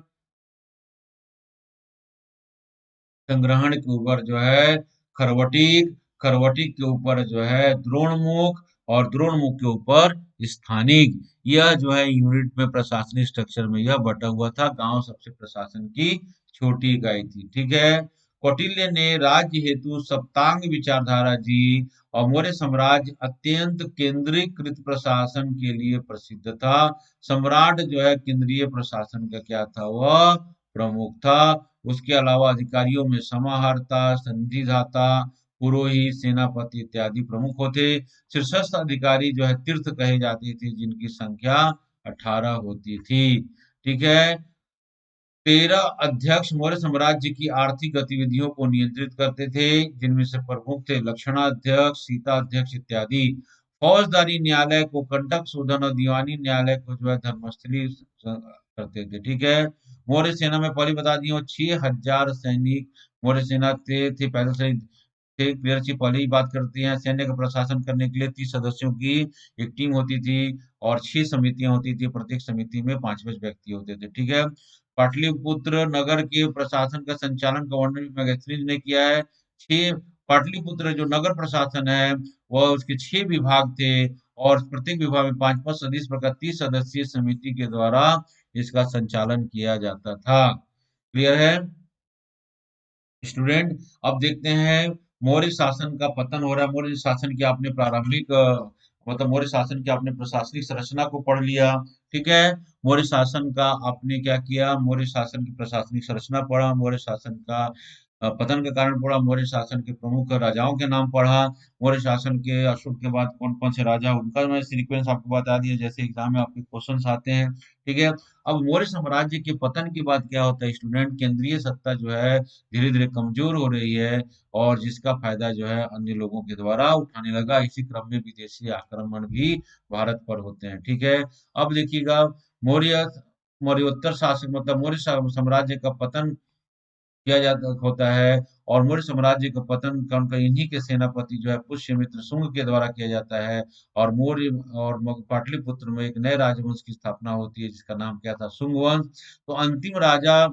संग्रहण के ऊपर जो है खरवटिक, खरवटिक के ऊपर जो है द्रोणमुख, और द्रोणमुख के ऊपर स्थानिक। यह जो है यूनिट में प्रशासनिक स्ट्रक्चर में यह बटा हुआ था। गांव सबसे प्रशासन की छोटी इकाई थी। ठीक है। कौटिल्य ने राज्य हेतु सप्तांग विचारधारा दी, और मौर्य साम्राज्य अत्यंत केंद्रीकृत प्रशासन के लिए प्रसिद्ध था। सम्राट जो है केंद्रीय प्रशासन का क्या था? वह प्रमुख था। उसके अलावा अधिकारियों में समाहर्ता, संधिदाता, पुरोहित, सेनापति इत्यादि प्रमुख होते। शीर्षस्थ अधिकारी जो है तीर्थ कहे जाते थे, जिनकी संख्या 18 होती थी। ठीक है। 13 अध्यक्ष मौर्य साम्राज्य की आर्थिक गतिविधियों को नियंत्रित करते थे, जिनमें से प्रमुख थे लक्षणाध्यक्ष, सीताध्यक्ष इत्यादि। फौजदारी न्यायालय को कंटक शोधन, और दीवानी न्यायालय को जो है धर्मस्थली करते थे। ठीक है। मौर्य सेना में पहले बता दिए 6,000 सैनिक मौर्य सेना थे पैदल से थे। क्लियर ची पहले ही बात करती हैं। सैन्य का प्रशासन करने के लिए 30 सदस्यों की एक टीम होती थी, और 6 समितियां होती थी। प्रत्येक समिति में 5-5 व्यक्ति होते थे। ठीक है। पाटलिपुत्र नगर के प्रशासन का संचालन का वर्णन मैगजीन ने किया है। 6 पाटलिपुत्र जो नगर प्रशासन है वह उसके 6 विभाग थे, और प्रत्येक विभाग में 5-5 सदस्य प्रकार 30 सदस्यीय समिति के द्वारा इसका संचालन किया जाता था। क्लियर है स्टूडेंट? अब देखते हैं मौर्य शासन का पतन हो रहा है। मौर्य शासन की आपने प्रारंभिक मतलब मौर्य शासन की आपने प्रशासनिक संरचना को पढ़ लिया। ठीक है। मौर्य शासन का आपने क्या किया? मौर्य शासन की प्रशासनिक संरचना पढ़ा, मौर्य शासन का पतन के कारण पढ़ा, मौर्य शासन के प्रमुख राजाओं के नाम पढ़ा, मौर्य शासन के अशोक के बाद कौन कौन से राजा उनका मैं सीक्वेंस आपको बता दिया, जैसे एग्जाम में आपके क्वेश्चंस आते हैं। ठीक है। अब मौर्य साम्राज्य के पतन के बाद क्या होता है स्टूडेंट? केंद्रीय सत्ता जो है धीरे धीरे कमजोर हो रही है, और जिसका फायदा जो है अन्य लोगों के द्वारा उठाने लगा। इसी क्रम में विदेशी आक्रमण भी भारत पर होते हैं। ठीक है। अब देखिएगा मौर्य मौर्योत्तर शासक मतलब मौर्य साम्राज्य का पतन किया जाता होता है, और मौर्य साम्राज्य का पतन का उनका इन्हीं के सेनापति जो है पुष्यमित्र शुंग के द्वारा किया जाता है। और मौर्य और पाटलिपुत्र में एक नए राजवंश की स्थापना होती है जिसका नाम क्या था, शुंग वंश। तो अंतिम राजा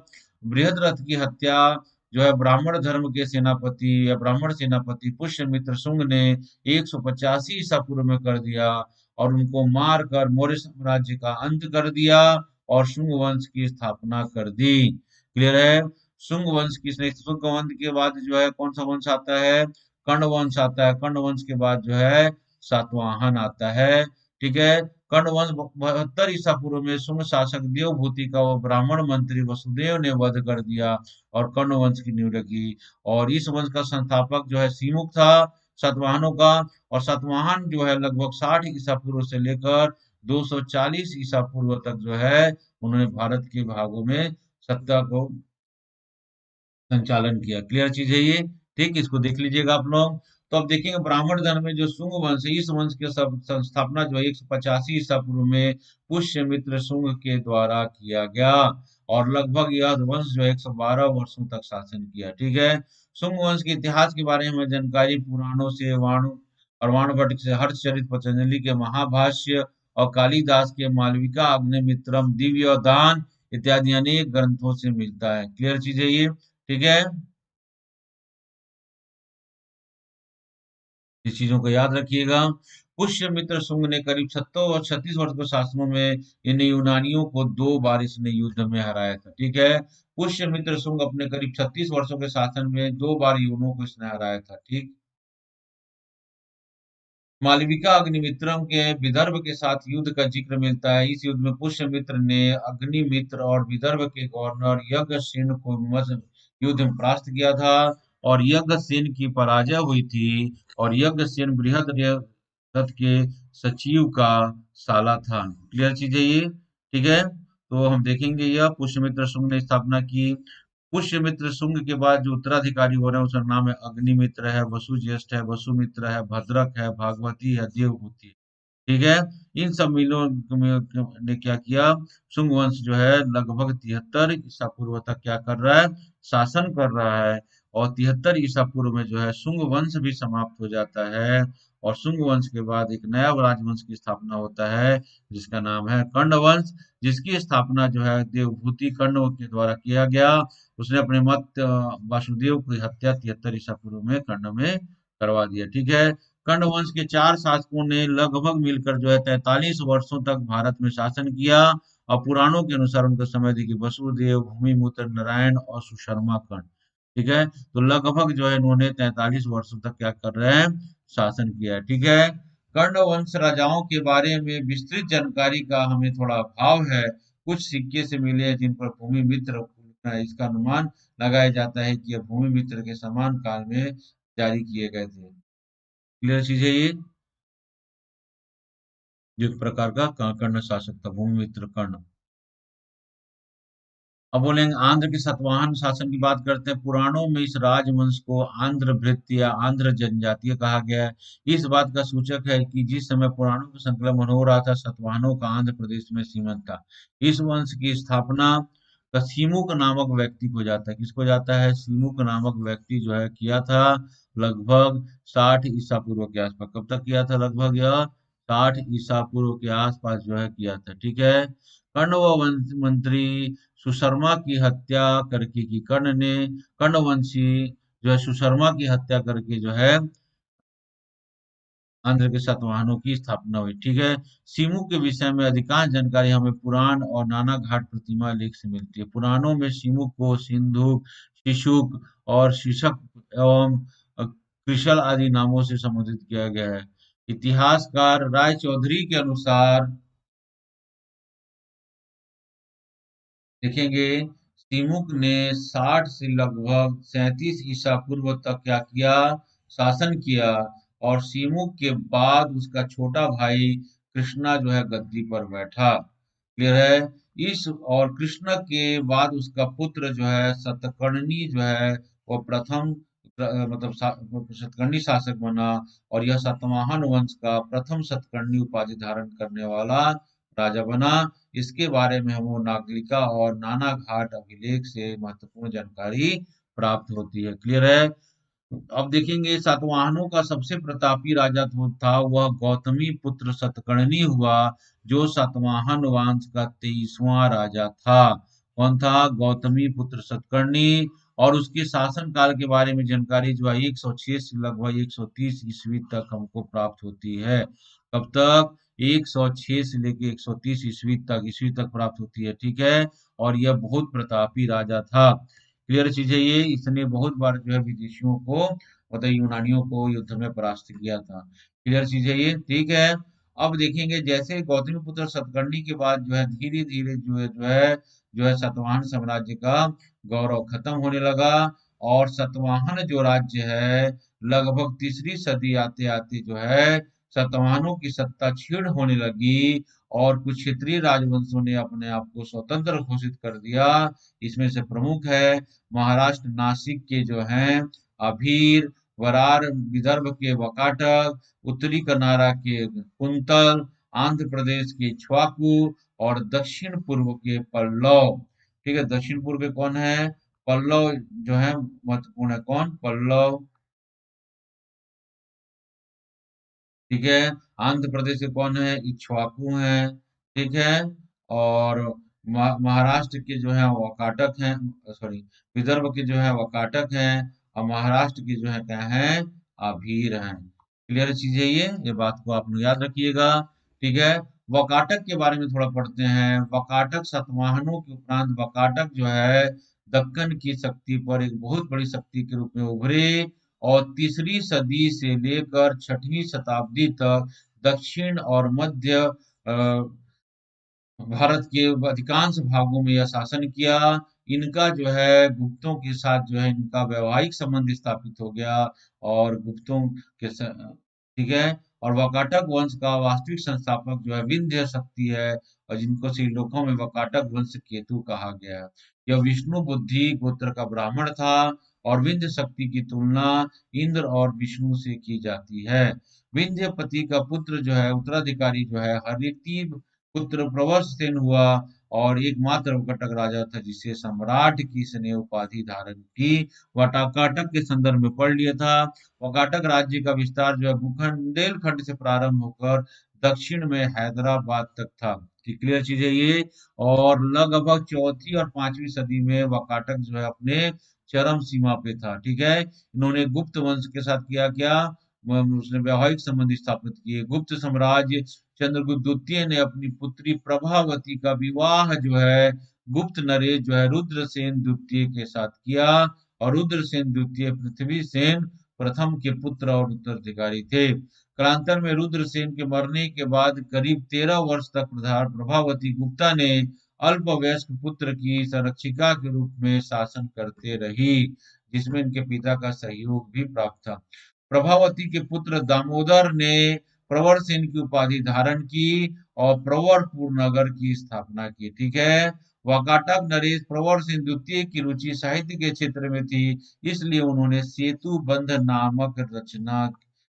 बृहद्रथ की हत्या जो है ब्राह्मण धर्म के सेनापति या ब्राह्मण सेनापति पुष्यमित्र शुंग ने 185 ईसा पूर्व में कर दिया और उनको मार कर मौर्य साम्राज्य का अंत कर दिया और शुंग वंश की स्थापना कर दी। क्लियर है? शुंग वंश की शुंग वंश के बाद जो है कौन सा वंश आता है? कर्ण वंश आता है। कर्ण वंश के बाद जो है सातवाहन आता है। ठीक है। कर्ण वंश 72 ईसा पूर्व में शुंग शासक देवभूति का वो ब्राह्मण मंत्री वसुदेव ने वध कर दिया और कर्ण वंश की नींव रखी। और इस वंश का संस्थापक जो है सीमुक था सातवाहनों का। और सातवाहन जो है लगभग 60 ईसा पूर्व से लेकर 240 ईसा पूर्व तक जो है उन्होंने भारत के भागों में सत्ता को संचालन किया। क्लियर चीज है ये? ठीक, इसको देख लीजिएगा आप लोग। तो अब देखेंगे ब्राह्मण धर्म में जो शुंग वंश है, इस वंश की सब संस्थापना जो है 185 ईसा पूर्व में पुष्यमित्र शुंग के द्वारा किया गया और लगभग यह वंश जो है 112 वर्षों तक शासन किया। ठीक है। शुंग वंश के इतिहास के बारे में जानकारी पुराणों से वाणभट्ट से हर्षचरित, पतंजलि के महाभाष्य और कालिदास के मालविका अग्निमित्रम दिव्य दान इत्यादि अनेक ग्रंथों से मिलता है। क्लियर चीज है ये? ठीक है। इस चीजों को याद रखिएगा। पुष्यमित्र शुंग ने करीब 70 और 36 वर्ष के शासनों में इन यूनानियों को 2 बार इसने युद्ध में हराया था। ठीक है। पुष्यमित्र शुंग अपने करीब 36 वर्षों के शासन में 2 बार यूनों को इसने हराया था। ठीक। मालविका अग्निमित्रम के विदर्भ के साथ युद्ध का जिक्र मिलता है। इस युद्ध में पुष्यमित्र ने अग्निमित्र और विदर्भ के गवर्नर यज्ञसेन को युद्ध में परास्त किया था और यज्ञसेन की पराजय हुई थी। और यज्ञसेन बृहद्रथ के सचिव का साला था। क्लियर चीज है ये? ठीक है। तो हम देखेंगे यह पुष्यमित्र शुंग ने स्थापना की। पुष्यमित्र शुंग के बाद जो उत्तराधिकारी हो रहे हैं उसका नाम है अग्निमित्र है, वसुज्येष्ठ है, वसुमित्र है, भद्रक है, भागवती है, देवहूति है। ठीक है। इन सब मिलों ने क्या किया? शुंग वंश जो है लगभग 73 ईसा पूर्व तक क्या कर रहा है? शासन कर रहा है। और 73 ईसा पूर्व में जो है शुंग वंश भी समाप्त हो जाता है और शुंग वंश के बाद एक नया राजवंश की स्थापना होता है जिसका नाम है कर्ण वंश, जिसकी स्थापना जो है देवभूति कर्ण के द्वारा किया गया। उसने अपने मत वासुदेव की हत्या 73 ईसा पूर्व में कर्ण में करवा दिया। ठीक है। कर्ण वंश के 4 शासकों ने लगभग मिलकर जो है 43 वर्षों तक भारत में शासन किया और पुराणों के अनुसार उनका समय देखिए वसुदेव, भूमिपुत्र नारायण और सुशर्मा कर्ण। ठीक है। तो लगभग जो है इन्होंने 43 वर्षों तक क्या कर रहे हैं? शासन किया है। ठीक है। कर्ण वंश राजाओं के बारे में विस्तृत जानकारी का हमें थोड़ा अभाव है। कुछ सिक्के से मिले हैं जिन पर भूमि मित्र इसका अनुमान लगाया जाता है कि यह भूमि मित्र के समान काल में जारी किए गए थे। क्लियर चीज है ये? जो एक प्रकार का कर्ण शासक था भूमि मित्र कर्ण। अब बोलेंगे आंध्र के सातवाहन शासन की बात करते हैं। पुराणों में इस राजवंश को आंध्र भृत्य या आंध्र जनजातीय कहा गया है। इस बात का सूचक है कि जिस समय पुराणों का संकलन हो रहा था सातवाहनों का आंध्र प्रदेश में सीमंत था। इस वंश की स्थापना का सीमुक नामक व्यक्ति को जाता है। किसको जाता है? सीमुक नामक व्यक्ति जो है किया था लगभग 60 ईसा पूर्व के आसपास। कब तक किया था? लगभग यह 60 ईसा पूर्व के आसपास जो है किया था। ठीक है। कर्ण व मंत्री सुशर्मा की हत्या करके की कर्ण ने कर्णवंशी जो है सुशर्मा की हत्या करके जो है आंध्र के सातवाहनों की स्थापना हुई। ठीक है। सीमू के विषय में अधिकांश जानकारी हमें पुराण और नाना घाट प्रतिमा लेख से मिलती है। पुराणों में सीमू को सिंधु, शिशुक और शीशक एवं कृशल आदि नामों से संबोधित किया गया है। इतिहासकार राय चौधरी के अनुसार देखेंगे सिमुक ने 60 से लगभग 37 ईसा पूर्व तक क्या किया? शासन किया। और सिमुक के बाद उसका छोटा भाई कृष्णा जो है गद्दी पर बैठा। क्लियर है? इस और कृष्ण के बाद उसका पुत्र जो है सतकर्णी जो है वो प्रथम मतलब सतकर्णी शासक बना और यह सातवाहन वंश का प्रथम सतकर्णी उपाधि धारण करने वाला राजा बना। इसके बारे में हम वो नागलिका और नाना घाट अभिलेख से महत्वपूर्ण जानकारी प्राप्त होती है। क्लियर है? अब देखेंगे सातवाहनों का सबसे प्रतापी राजा जो था वह गौतमी पुत्र सतकर्णी हुआ, जो सातवाहन वंश का 23वां राजा था। कौन था? गौतमी पुत्र सतकर्णी। और उसके शासन काल के बारे में जानकारी जो है 106 से लगभग 130 ईस्वी तक हमको प्राप्त होती है। कब तक? 106 से लेके 130 ईस्वी तक प्राप्त होती है। ठीक है। और यह बहुत प्रतापी राजा था। क्लियर चीज है ये। इसने बहुत बार जो है विदेशियों को, मतलब यूनानियों को युद्ध में परास्त किया था। क्लियर चीज है ये। ठीक है। अब देखेंगे जैसे गौतमीपुत्र सतकर्णी के बाद जो है धीरे धीरे जो है सातवाहन साम्राज्य का गौरव खत्म होने लगा। और सातवाहन जो राज्य है लगभग तीसरी सदी आते आते जो है सातवाहनों की सत्ता क्षीण होने लगी। और कुछ क्षेत्रीय राजवंशों ने अपने आप को स्वतंत्र घोषित कर दिया। इसमें से प्रमुख है महाराष्ट्र नासिक के जो हैं अभीर, वरार विदर्भ के वकाटक, उत्तरी कनारा के कुंतल, आंध्र प्रदेश के इक्ष्वाकु और दक्षिण पूर्व के पल्लव। ठीक है। दक्षिण पूर्व के कौन है? पल्लव जो है महत्वपूर्ण है। कौन? पल्लव। ठीक है। आंध्र प्रदेश के कौन है? इक्ष्वाकु हैं। ठीक है। और महाराष्ट्र के जो है वकाटक हैं, सॉरी, विदर्भ के जो है वकाटक हैं। और महाराष्ट्र के जो है क्या हैं? अभीर हैं। क्लियर चीज है ये बात को आप लोग याद रखिएगा। ठीक है। वकाटक के बारे में थोड़ा पढ़ते हैं। वकाटक सातवाहनों के उपरांत वकाटक जो है दक्कन की शक्ति पर एक बहुत बड़ी शक्ति के रूप में उभरे। और तीसरी सदी से लेकर छठवीं शताब्दी तक दक्षिण और मध्य भारत के अधिकांश भागों में यह शासन किया। इनका जो है गुप्तों के साथ जो है इनका वैवाहिक संबंध स्थापित हो गया। और गुप्तों के ठीक है। और वकाटक वंश का वास्तविक संस्थापक जो है विंध्य शक्ति है, और जिनको श्रीलोकों में वकाटक वंश केतु कहा गया है। यह विष्णु बुद्धि गोत्र का ब्राह्मण था। और विंध्य शक्ति की तुलना इंद्र और विष्णु से की जाती है। विंध्यपति का पुत्र जो है उत्तराधिकारी जो है हरिति पुत्र प्रवरसेन हुआ। और एकमात्र वकाटक राजा था जिसे सम्राट की इसने उपाधि धारण की। वकाटक के संदर्भ में पढ़ लिया था। वकाटक राज्य का विस्तार जो है बुंदेलखंड से प्रारंभ होकर दक्षिण में हैदराबाद तक था। क्लियर चीज है ये। और लगभग चौथी और पांचवी सदी में वकाटक जो है अपने चरम सीमा पे था। ठीक है। इन्होंने गुप्त वंश के साथ किया क्या? उसने वैवाहिक संबंध स्थापित किए। गुप्त साम्राज्य चंद्रगुप्त द्वितीय ने अपनी पुत्री प्रभावती का विवाह जो है गुप्त नरेश जो है रुद्रसेन द्वितीय के साथ किया। और रुद्रसेन द्वितीय पृथ्वीसेन प्रथम के पुत्र और उत्तराधिकारी थे। कालांतर में रुद्रसेन के मरने के बाद करीब 13 वर्ष तक प्रभावती गुप्ता ने अल्पवयस्क पुत्र की संरक्षिका के रूप में शासन करते रही, जिसमें इनके पिता का सहयोग भी प्राप्त था। प्रभावती के पुत्र दामोदर ने प्रवरसेन की उपाधि धारण की और प्रवरपुर नगर की स्थापना की। ठीक है। वाकाटक नरेश प्रवरसेन द्वितीय की रुचि साहित्य के क्षेत्र में थी, इसलिए उन्होंने सेतु बंध नामक रचना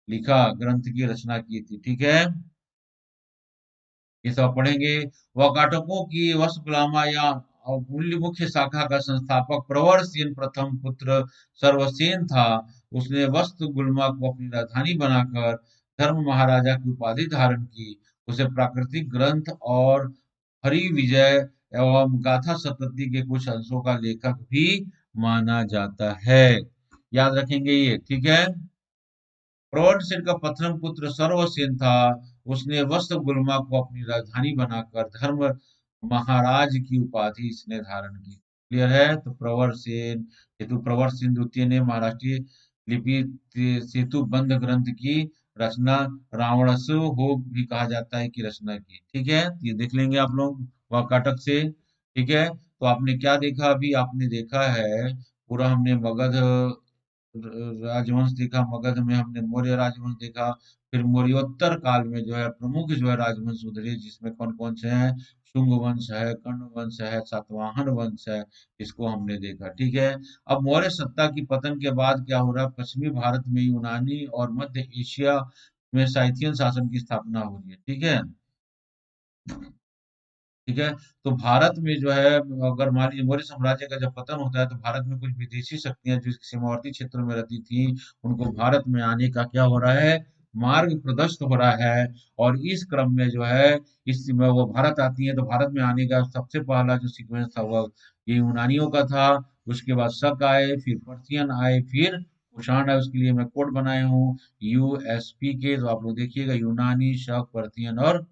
लिखा, ग्रंथ की रचना की थी। ठीक है। ये सब पढ़ेंगे। वाकाटकों की वसुकलामा या मूल्य मुख्य शाखा का संस्थापक प्रवरसेन प्रथम पुत्र सर्वसेन था। उसने वस्तु गुल्मा को अपनी राजधानी बनाकर धर्म महाराजा की उपाधि धारण की। उसे प्राकृतिक ग्रंथ और हरि विजय एवं गाथा सप्तती के कुछ अंशों का लेखक भी माना जाता है। याद रखेंगे ये। ठीक है। प्रवरसेन का प्रथम पुत्र सर्वसेन था। उसने वस्त्र गुल्मा को अपनी राजधानी बनाकर धर्म महाराज की उपाधि इसने धारण की। क्लियर है? तो प्रवरसेन, हेतु प्रवरसेन द्वितीय ने महाराष्ट्रीय लिपि सेतु बंध ग्रंथ की रचना, रावणसो हो भी कहा जाता है कि रचना की। ठीक है। ये देख लेंगे आप लोग वाकाटक से। ठीक है। तो आपने क्या देखा? अभी आपने देखा है पूरा, हमने मगध राजवंश देखा, मगध में हमने मौर्य राजवंश देखा। फिर मौर्योत्तर काल में जो है प्रमुख जो है राजवंश उधरे, जिसमें कौन कौन से हैं? शुंग वंश है, कर्ण वंश है, सातवाहन वंश है। इसको हमने देखा। ठीक है। अब मौर्य सत्ता की पतन के बाद क्या हो रहा है? पश्चिमी भारत में यूनानी और मध्य एशिया में साइथियन शासन की स्थापना हो रही है। ठीक है। ठीक है। तो भारत में जो है, अगर मान लीजिए मौर्य साम्राज्य का जब पतन होता है तो भारत में कुछ विदेशी शक्तियां जो इसके सीमावर्ती क्षेत्रों में रहती थी, उनको भारत में आने का क्या हो रहा है, मार्ग प्रशस्त हो रहा है। और इस क्रम में जो है, इस में वो भारत आती है, तो भारत में आने का सबसे पहला जो सीक्वेंस था वो ये यूनानियों का था। उसके बाद शक आए, फिर पर्शियन आए, फिर कुषाण आए। उसके लिए मैं कोड बनाए हूँ यूएसपी के, तो आप लोग देखिएगा, यूनानी, शक, पर्शियन और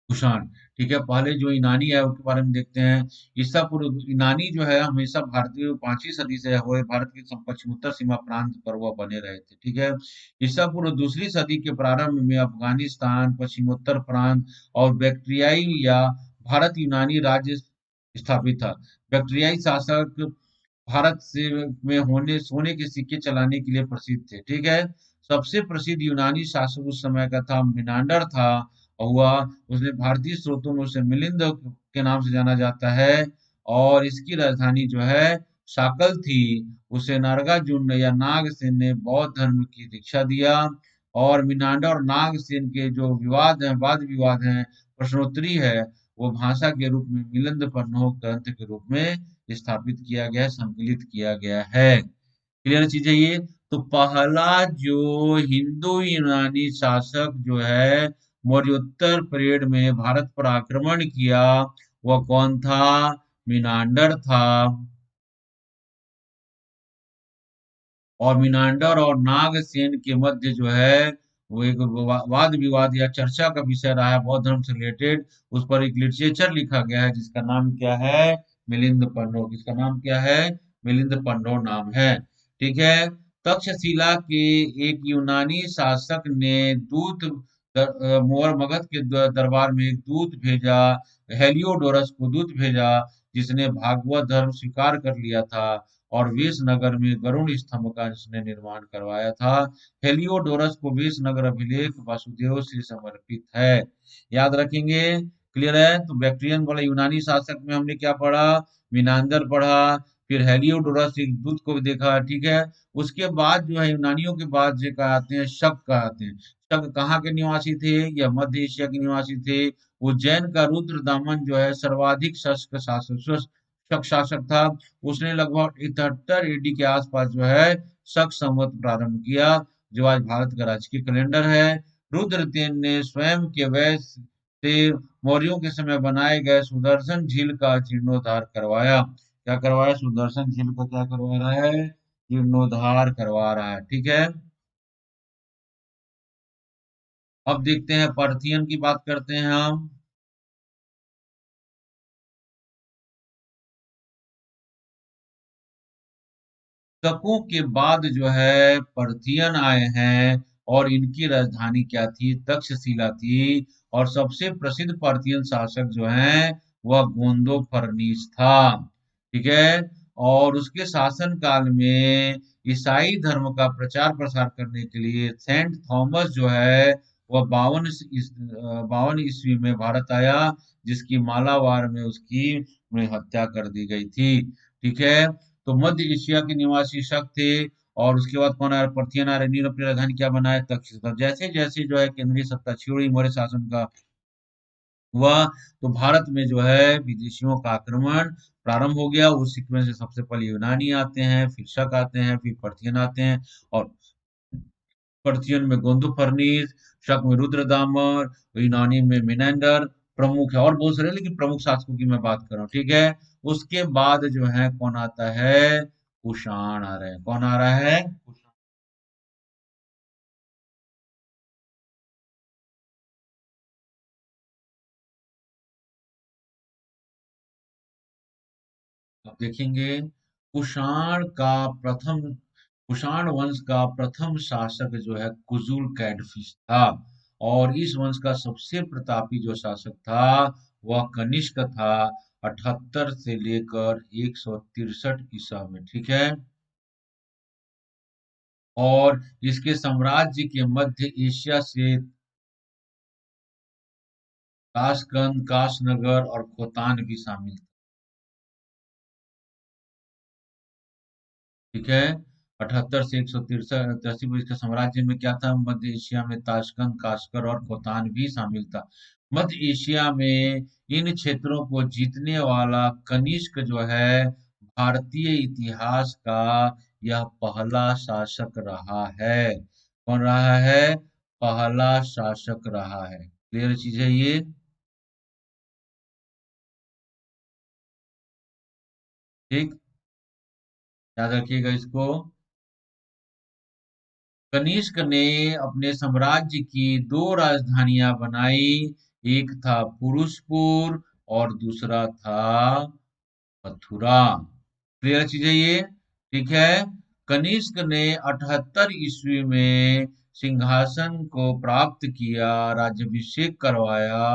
कुषाण। ठीक है, पहले जो ईनानी है उसके बारे में देखते हैं। ईसा पूर्व ईनानी जो है हमेशा भारतीय 5वीं सदी से हुए भारत के पश्चिमोत्तर सीमा प्रांत पर वह बने रहे थे। ठीक है। ईसा पूर्व दूसरी सदी के प्रारंभ में अफगानिस्तान, पश्चिमोत्तर प्रांत और बैक्ट्रियाई या भारत यूनानी राज्य स्थापित था। बैक्ट्रियाई शासक भारत से में होने सोने के सिक्के चलाने के लिए प्रसिद्ध थे। ठीक है। सबसे प्रसिद्ध यूनानी शासक उस समय का था मिनांडर था। हुआ, उसने भारतीय स्रोतों में उसे मिलिंद के नाम से जाना जाता है। और इसकी राजधानी जो है साकल थी। उसे नागार्जुन या नागसेन ने बौद्ध धर्म की दीक्षा दिया। और मिनांडर और नागसेन के जो विवाद हैं, वाद विवाद हैं, प्रश्नोत्तरी है, वो भाषा के रूप में मिलिंद पन्नो ग्रंथ के रूप में स्थापित किया गया है, संकलित किया गया है। क्लियर चीज है ये। तो पहला जो हिंदू यूनानी शासक जो है मौर्योत्तर पीरियड में भारत पर आक्रमण किया, वह कौन था? मिनांडर था। और मिनांडर और नागसेन के मध्य जो है वो एक वाद विवाद या चर्चा का विषय रहा है, बौद्ध धर्म से रिलेटेड। उस पर एक लिटरेचर लिखा गया है जिसका नाम क्या है? मिलिंद पंडो। किसका नाम क्या है? मिलिंद पंडो नाम है। ठीक है। तक्षशिला के एक यूनानी शासक ने मगध के दरबार में एक दूत भेजा, हेलियोडोरस को दूत भेजा, जिसने भागवत धर्म स्वीकार कर लिया था। और विसनगर में गरुड़ स्तंभ का जिसने निर्माण करवाया था। हेलियोडोरस को विसनगर अभिलेख वासुदेव से समर्पित है। याद रखेंगे। क्लियर है। तो बैक्ट्रियन वाला यूनानी शासक में हमने क्या पढ़ा? मिनांदर पढ़ा। फिर हेलियोडोरस एक दूत को देखा। ठीक है। उसके बाद जो है यूनानियों के बाद जो का आते हैं, शक का आते हैं। शक कहाँ के निवासी थे? या मध्य एशिया के निवासी थे। उज्जैन का रुद्र दामन जो है सर्वाधिक शक शासक शक शासक था। उसने लगभग 71 एडी के आसपास जो है शक संवत प्रारंभ किया, जो आज भारत का राजकीय कैलेंडर है। रुद्रसेन ने स्वयं के वैस से मौर्यों के समय बनाए गए सुदर्शन झील का जीर्णोद्धार करवाया। क्या करवाया? सुदर्शन झील को क्या करवा रहा है? जीर्णोद्धार करवा रहा है। ठीक है। अब देखते हैं पार्थियन की बात करते हैं हम। शकों के बाद जो है पर्थियन आए हैं। और इनकी राजधानी क्या थी? तक्षशिला थी। और सबसे प्रसिद्ध पर्थियन शासक जो हैं वह गोंदो फर्नीस था। ठीक है। और उसके शासन काल में ईसाई धर्म का प्रचार प्रसार करने के लिए सेंट थॉमस जो है वह 52 ईस्वी में भारत आया, जिसकी मालाबार में उसकी हत्या कर दी गई थी। ठीक है। तो मध्य एशिया के निवासी शक थे। और उसके बाद कौन आया? पर्थियन आया। इन्होंने अपनी राजधानी क्या बनाया? तक्षशिला। जैसे जैसे जो है केंद्रीय सत्ता छिड़ी मौर्य शासन का हुआ, तो भारत में जो है विदेशियों का आक्रमण प्रारंभ हो गया। उस सीक्वेंस से सबसे पहले यूनानी आते हैं, फिर शक आते हैं, फिर पर्थियन आते हैं। और पर्शियन में गोंदो फर्नीस, शक में रुद्रदामर, यूनानी में मिनेंडर प्रमुख है। और बहुत सारे, लेकिन प्रमुख शासकों की मैं बात कर रहा हूँ। ठीक है। उसके बाद जो है कौन आता है? कुषाण आ रहे हैं। कौन आ रहा है? आप देखेंगे कुषाण वंश का प्रथम शासक जो है कुजुल कैडफिस था। और इस वंश का सबसे प्रतापी जो शासक था वह कनिष्क था, 78 से लेकर 163 ईसा में। ठीक है। और इसके साम्राज्य के मध्य एशिया से ताशकंद, काशनगर और खोतान भी शामिल। ठीक है। 78 से 163 इसके साम्राज्य में क्या था? मध्य एशिया में ताशकंद, काशकर और खोतान भी शामिल था। मध्य एशिया में इन क्षेत्रों को जीतने वाला कनिष्क जो है भारतीय इतिहास का यह पहला शासक रहा है। कौन रहा है? पहला शासक रहा है। क्लियर चीज है ये? ठीक, याद रखिएगा इसको। कनिष्क ने अपने साम्राज्य की दो राजधानियां बनाई। एक था पुरुषपुर और दूसरा था मथुरा। क्लियर चीज है ये? ठीक है। कनिष्क ने 78 ईस्वी में सिंहासन को प्राप्त किया, राज्याभिषेक करवाया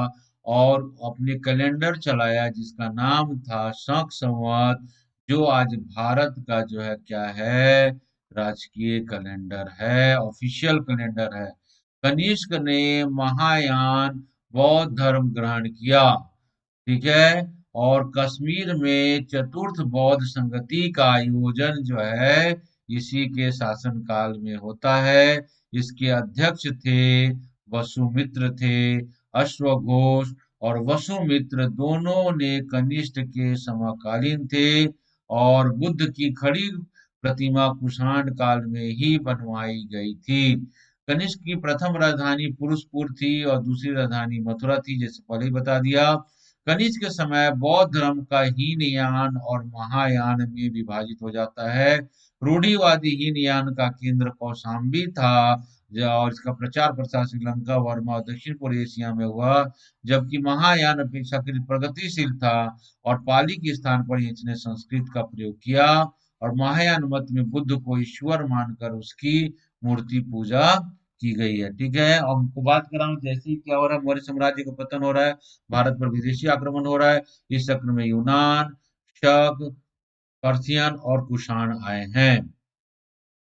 और अपने कैलेंडर चलाया जिसका नाम था शक संवत, जो आज भारत का जो है क्या है, राजकीय कैलेंडर है, ऑफिशियल कैलेंडर है। कनिष्क ने महायान बौद्ध धर्म ग्रहण किया। ठीक है। और कश्मीर में चतुर्थ बौद्ध संगति का आयोजन जो है इसी के शासनकाल में होता है। इसके अध्यक्ष थे वसुमित्र थे। अश्वघोष और वसुमित्र दोनों ने कनिष्क के समकालीन थे और बुद्ध की खड़ी प्रतिमा कुषाण काल में ही बनवाई गई थी। कनिष्क की प्रथम राजधानी पुरुषपुर थी और दूसरी राजधानी मथुरा थी, जैसे पहले ही बता दिया। कनिष्क के समय बौद्ध धर्म का हीनयान और महायान में विभाजित हो जाता है। रूढ़िवादी हीनयान का केंद्र कौशाम्बी था, और इसका प्रचार प्रसार श्रीलंका, वर्मा और दक्षिण पूर्व एशिया में हुआ, जबकि महायान अपेक्षाकृत प्रगतिशील था और पाली के स्थान पर इसने संस्कृत का प्रयोग किया और महायान मत में बुद्ध को ईश्वर मानकर उसकी मूर्ति पूजा की गई है। ठीक है। अब हमको बात कर रहा हूँ, जैसे ही क्या हो रहा है, मौर्य साम्राज्य का पतन हो रहा है, भारत पर विदेशी आक्रमण हो रहा है। इस चक्र में यूनान, शक, पर्शियन और कुषाण आए हैं।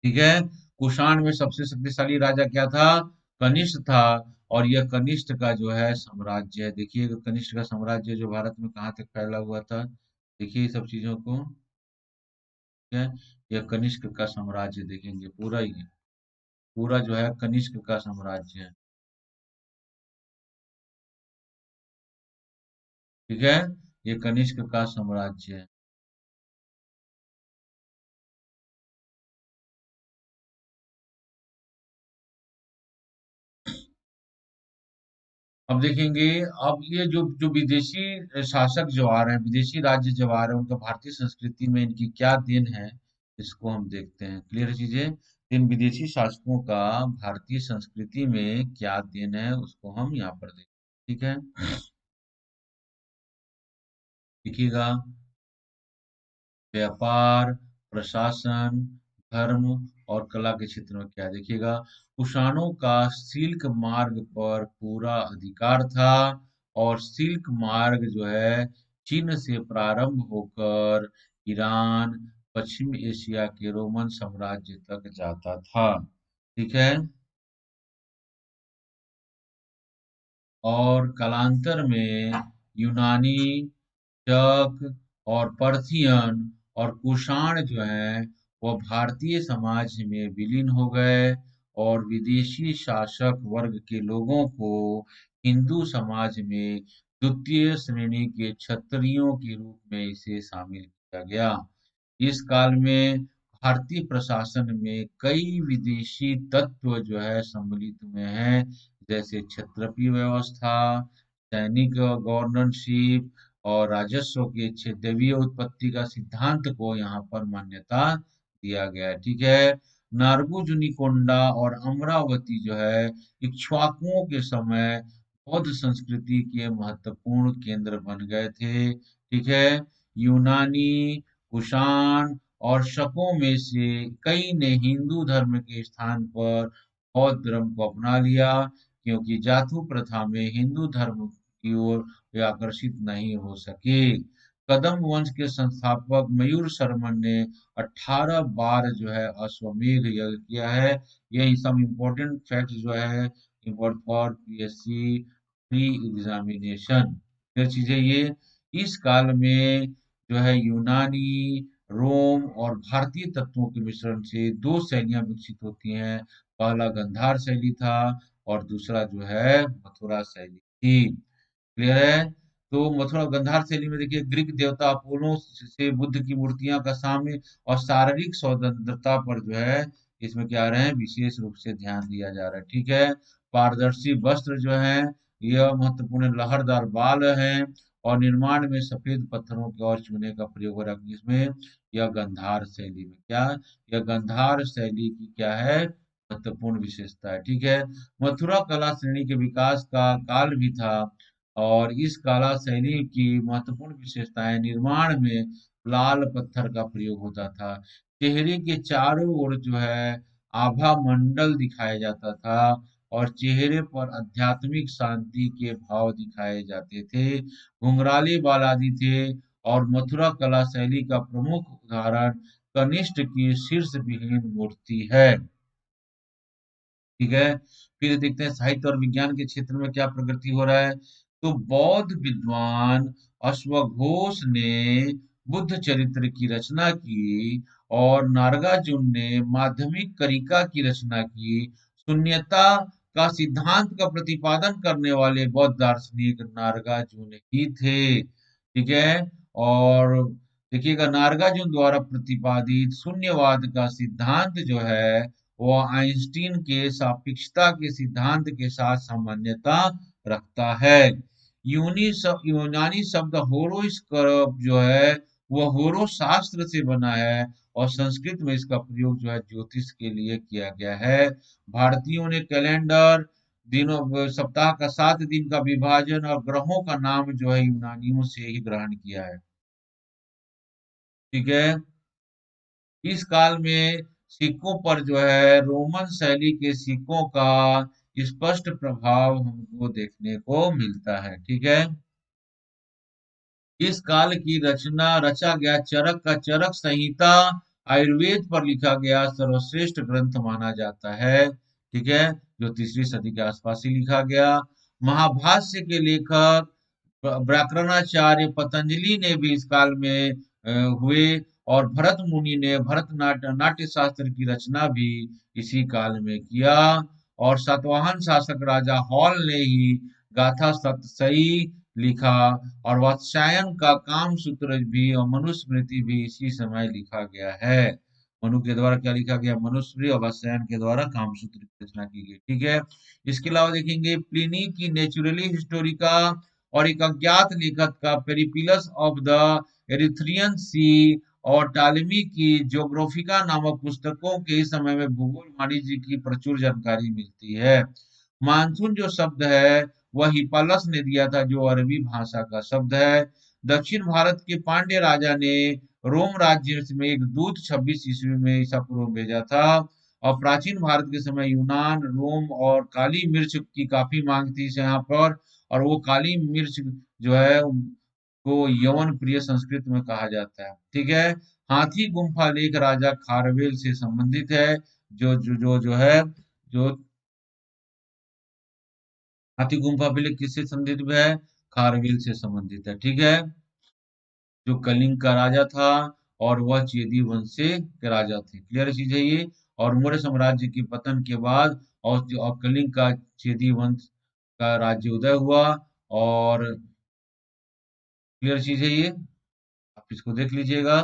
ठीक है। कुषाण में सबसे शक्तिशाली राजा क्या था? कनिष्क था। और यह कनिष्क का जो है साम्राज्य है। देखिए कनिष्क का साम्राज्य जो भारत में कहाँ तक फैला हुआ था। देखिए सब चीजों को। ठीक है। यह कनिष्क का साम्राज्य देखेंगे पूरा ही, पूरा जो है कनिष्क का साम्राज्य है। ठीक है। ये कनिष्क का साम्राज्य है। अब देखेंगे, अब ये जो जो विदेशी शासक जो आ रहे हैं, विदेशी राज्य जो आ रहे हैं, उनका भारतीय संस्कृति में इनकी क्या देन है, इसको हम देखते हैं। क्लियर चीजें? इन विदेशी शासकों का भारतीय संस्कृति में क्या देन है उसको हम यहाँ पर देखते हैं। ठीक है। देखिएगा, व्यापार, प्रशासन, धर्म और कला के क्षेत्र में क्या है? देखिएगा, कुषाणों का सिल्क मार्ग पर पूरा अधिकार था और सिल्क मार्ग जो है चीन से प्रारंभ होकर ईरान, पश्चिम एशिया के रोमन साम्राज्य तक जाता था। ठीक है। और कालांतर में यूनानी, शक और पर्शियन और कुषाण जो हैं वो भारतीय समाज में विलीन हो गए और विदेशी शासक वर्ग के लोगों को हिंदू समाज में द्वितीय श्रेणी के क्षत्रियों के रूप में इसे शामिल किया गया। इस काल में भारतीय प्रशासन में कई विदेशी तत्व जो है सम्मिलित हुए हैं, जैसे क्षत्रपीय व्यवस्था, सैनिक गवर्नरशिप और राजस्व के दैवीय उत्पत्ति का सिद्धांत को यहाँ पर मान्यता दिया गया है। ठीक है। नारगुजुनिकोंडा और अमरावती जो है इक्ष्वाकुओं के समय बौद्ध संस्कृति के महत्वपूर्ण केंद्र बन गए थे। ठीक है। यूनानी, कुषाण और शकों में से कई ने हिंदू धर्म के स्थान पर बौद्ध धर्म को अपना लिया, क्योंकि जातु प्रथा में हिंदू धर्म की ओर वे आकर्षित नहीं हो सके। कदम वंश के संस्थापक मयूर शर्मन ने 18 बार जो है अश्वमेध यज्ञ किया है। ये सब इम्पोर्टेंट फैक्ट जो है import for PSC pre examination. फिर चीजें ये, इस काल में जो है यूनानी, रोम और भारतीय तत्वों के मिश्रण से दो शैलियां विकसित होती हैं। पहला गंधार शैली था और दूसरा जो है मथुरा शैली थी। क्लियर है। तो मथुरा गंधार शैली में देखिए ग्रीक देवता अपोलो से बुद्ध की मूर्तियां का साम्य और शारीरिक स्वतंत्रता पर जो है इसमें क्या आ रहे हैं, विशेष रूप से ध्यान दिया जा रहा है। ठीक है। पारदर्शी वस्त्र जो है यह महत्वपूर्ण, लहरदार बाल है और निर्माण में सफेद पत्थरों के और चूने का प्रयोग हो रहा है जिसमें यह गंधार शैली में क्या, यह गंधार शैली की क्या है, महत्वपूर्ण विशेषता है। ठीक है। मथुरा कला श्रेणी के विकास का काल भी था और इस कला शैली की महत्वपूर्ण विशेषताएं निर्माण में लाल पत्थर का प्रयोग होता था। चेहरे के चारों ओर जो है आभा मंडल दिखाया जाता था और चेहरे पर आध्यात्मिक शांति के भाव दिखाए जाते थे। घुंघराले बाल आदि थे और मथुरा कला शैली का प्रमुख उदाहरण कनिष्ठ की शीर्ष विहीन मूर्ति है। ठीक है। फिर देखते हैं साहित्य और विज्ञान के क्षेत्र में क्या प्रगति हो रहा है। तो बौद्ध विद्वान अश्वघोष ने बुद्ध चरित्र की रचना की और नागार्जुन ने माध्यमिक करिका की रचना की। शून्यता का सिद्धांत का प्रतिपादन करने वाले बौद्ध दार्शनिक नागार्जुन ही थे। ठीक है। और देखिएगा नागार्जुन द्वारा प्रतिपादित शून्यवाद का सिद्धांत जो है वह आइंस्टीन के सापेक्षता के सिद्धांत के साथ सामान्यता रखता है। यूनानी शब्द होरोस जो है वह होरो शास्त्र से बना है और संस्कृत में इसका प्रयोग जो है ज्योतिष के लिए किया गया है। भारतीयों ने कैलेंडर दिनों सप्ताह का 7 दिन का विभाजन और ग्रहों का नाम जो है यूनानियों से ही ग्रहण किया है। ठीक है। इस काल में सिक्कों पर जो है रोमन शैली के सिक्कों का स्पष्ट प्रभाव हमको देखने को मिलता है। ठीक है। इस काल की रचा गया चरक का चरक संहिता आयुर्वेद पर लिखा गया सर्वश्रेष्ठ ग्रंथ माना जाता है। ठीक है। जो तीसरी सदी के आसपास ही लिखा गया। महाभाष्य के लेखक व्याकरणाचार्य पतंजलि ने भी इस काल में हुए और भरत मुनि ने नाट्य शास्त्र की रचना भी इसी काल में किया और सातवाहन शासक राजा हॉल ने ही गाथा सतसई लिखा और वात्स्यायन का काम सूत्र भी और मनुस्मृति भी इसी समय लिखा गया है। मनु के द्वारा क्या लिखा गया, मनुस्मृति, और वात्स्यायन के द्वारा कामसूत्र की रचना की गई। ठीक है। इसके अलावा देखेंगे प्लिनी की नेचुरली हिस्टोरिका और एक अज्ञात लेखक का पेरिप्लस ऑफ द एरिथ्रियन सी और टालेमी की ज्योग्राफिका नामक पुस्तकों के इस समय में भूगोल वाणिज्य की प्रचुर जानकारी मिलती है। मानसून जो शब्द है वह हिपालस ने दिया था जो अरबी भाषा का शब्द है। दक्षिण भारत के पांड्य राजा ने रोम राज्य में एक दूत 26 ईस्वी में ईसा पूर्व भेजा था और प्राचीन भारत के समय यूनान, रोम और काली मिर्च की काफी मांग थी इस यहाँ पर और वो काली मिर्च जो है को यवन प्रिय संस्कृत में कहा जाता है। ठीक है। हाथी गुम्फा लेख राजा खारवेल से संबंधित है। जो है जो हाथी गुम्फा लेख किससे संबंधित है, खारवेल से संबंधित है। ठीक है। जो कलिंग का राजा था और वह चेदी वंश से के राजा थे। क्लियर चीज है ये। और मौर्य साम्राज्य के पतन के बाद और कलिंग का चेदी वंश का राज्य उदय हुआ और क्लियर चीज है ये, आप इसको देख लीजिएगा।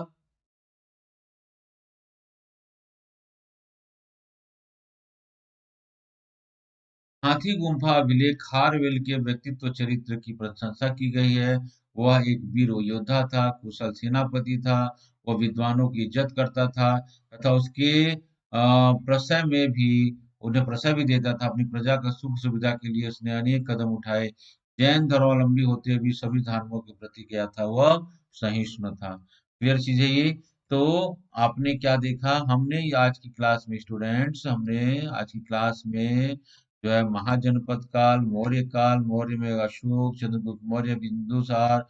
हाथी गुम्फा अभिलेख खारवेल के व्यक्तित्व चरित्र की प्रशंसा की गई है। वह एक वीर योद्धा था, कुशल सेनापति था, वह विद्वानों की इज्जत करता था तथा उसके प्रशय में भी उन्हें प्रशय भी देता था। अपनी प्रजा का सुख सुविधा के लिए उसने अनेक कदम उठाए। जैन धर्मावलंबी होते हुए भी सभी धर्मों के प्रति क्या था, वह सहिष्णु था। क्लियर चीज है ये। तो आपने क्या देखा, हमने आज की क्लास में स्टूडेंट्स, हमने आज की क्लास में जो है महाजनपद काल, मौर्य काल, मौर्य में अशोक, चंद्रगुप्त मौर्य, बिंदुसार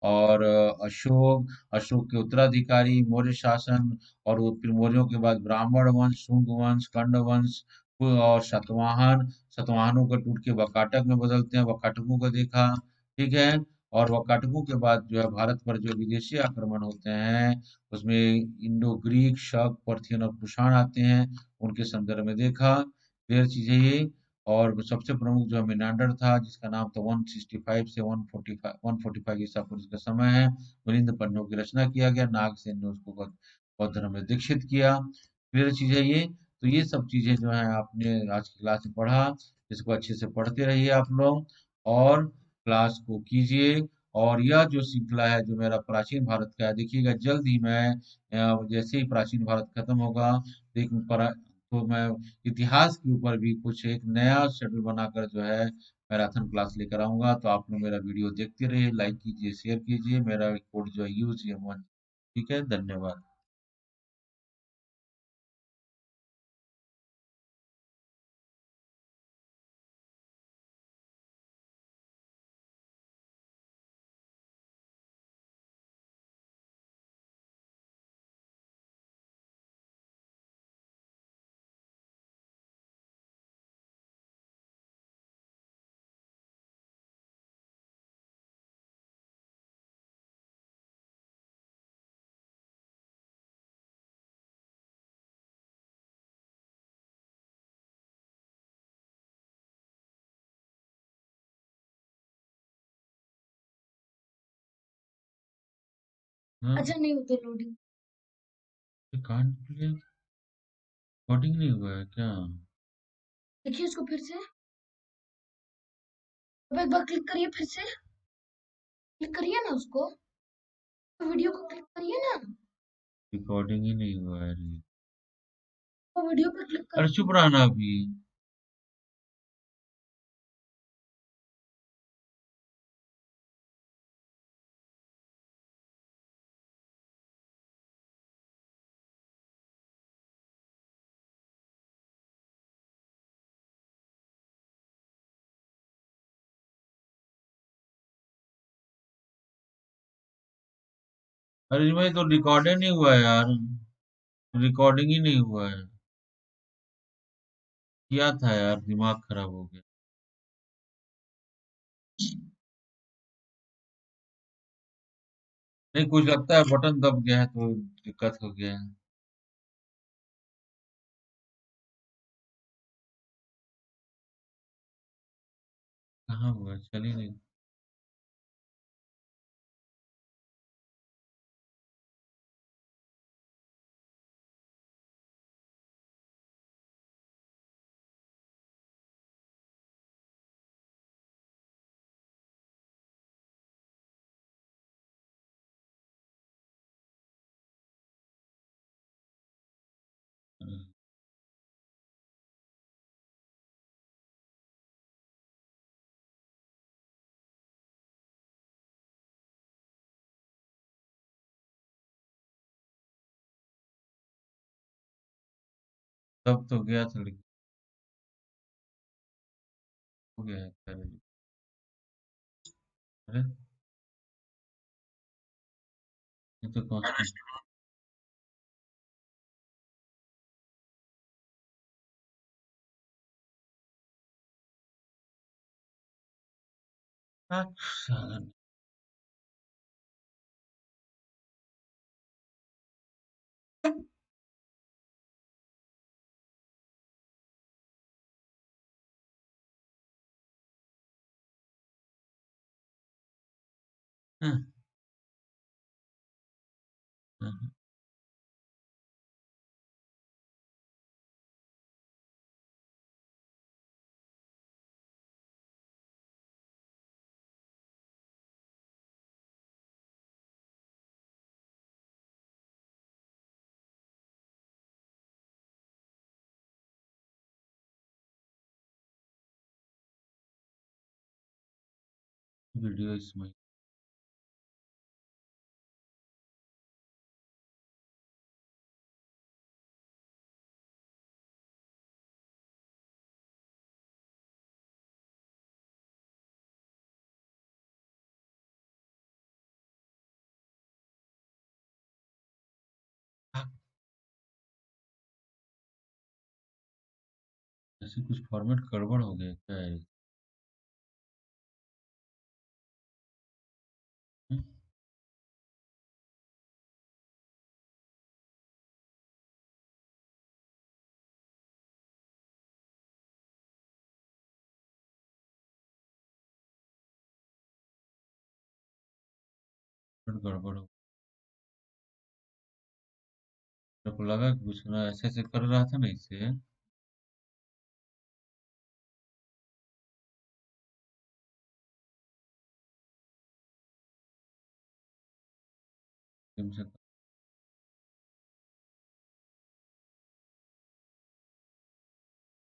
और अशोक के उत्तराधिकारी, मौर्य शासन और फिर मौर्यों के बाद ब्राह्मण वंश, शुंग वंश, कण्व वंश और सतवाहनों का टूट के वाकाटक में बदलते हैं, वाकाटकों को देखा। ठीक है। और वाकाटकों के बाद जो है भारत पर जो विदेशी आक्रमण होते हैं उसमें इंडो ग्रीक, शक, पर्थियन और कुषाण आते हैं, उनके संदर्भ में देखा। क्लियर चीज है ये। और सबसे प्रमुख जो है मिनांडर था, जिसका नाम था 165 से 145 ईसा पूर्व का समय है। मिलिंद पन्नों की रचना किया गया, नागसेन ने उसको बौद्ध धर्म में दीक्षित किया। क्लियर चीज है ये। तो ये सब चीजें जो है आपने आज की क्लास में पढ़ा, इसको अच्छे से पढ़ते रहिए आप लोग, और क्लास को कीजिए। और यह जो श्रृंखला है जो मेरा प्राचीन भारत का है, देखिएगा जल्द ही मैं जैसे ही प्राचीन भारत खत्म होगा, तो मैं इतिहास के ऊपर भी कुछ एक नया शेड्यूल बनाकर जो है मैराथन क्लास लेकर आऊंगा। तो आप लोग मेरा वीडियो देखते रहिए, लाइक कीजिए, शेयर कीजिए। मेरा कोड जो है UGM1। ठीक है, धन्यवाद। हाँ, अच्छा नहीं होते लोडिंग। रिकॉर्डिंग नहीं हुआ है क्या? देखिए उसको फिर से। अब एक बार क्लिक करिए फिर से। क्लिक करिए ना उसको। वीडियो को क्लिक करिए ना। रिकॉर्डिंग ही नहीं हुआ है अरे। वो वीडियो पे क्लिक अरे करिए। चुप रहना अभी। अरे भाई तो रिकॉर्डिंग नहीं हुआ है यार। रिकॉर्डिंग ही नहीं हुआ है। क्या था यार, दिमाग खराब हो गया। नहीं, कुछ लगता है बटन दब गया है तो दिक्कत हो गया है। कहाँ हुआ है? चल ही नहीं। तब तो गया था लेकिन हो गया है पहले। अरे ये तो कांस्टेंट। साला। हाँ, हाँ, वीडियो इसमें। हाँ, ऐसे कुछ फॉर्मेट गड़बड़ हो गया क्या है? हम्म, कुछ गड़बड़ हो। मेरे को लगा कि कुछ ना ऐसे ऐसे कर रहा था ना इससे। तुमसे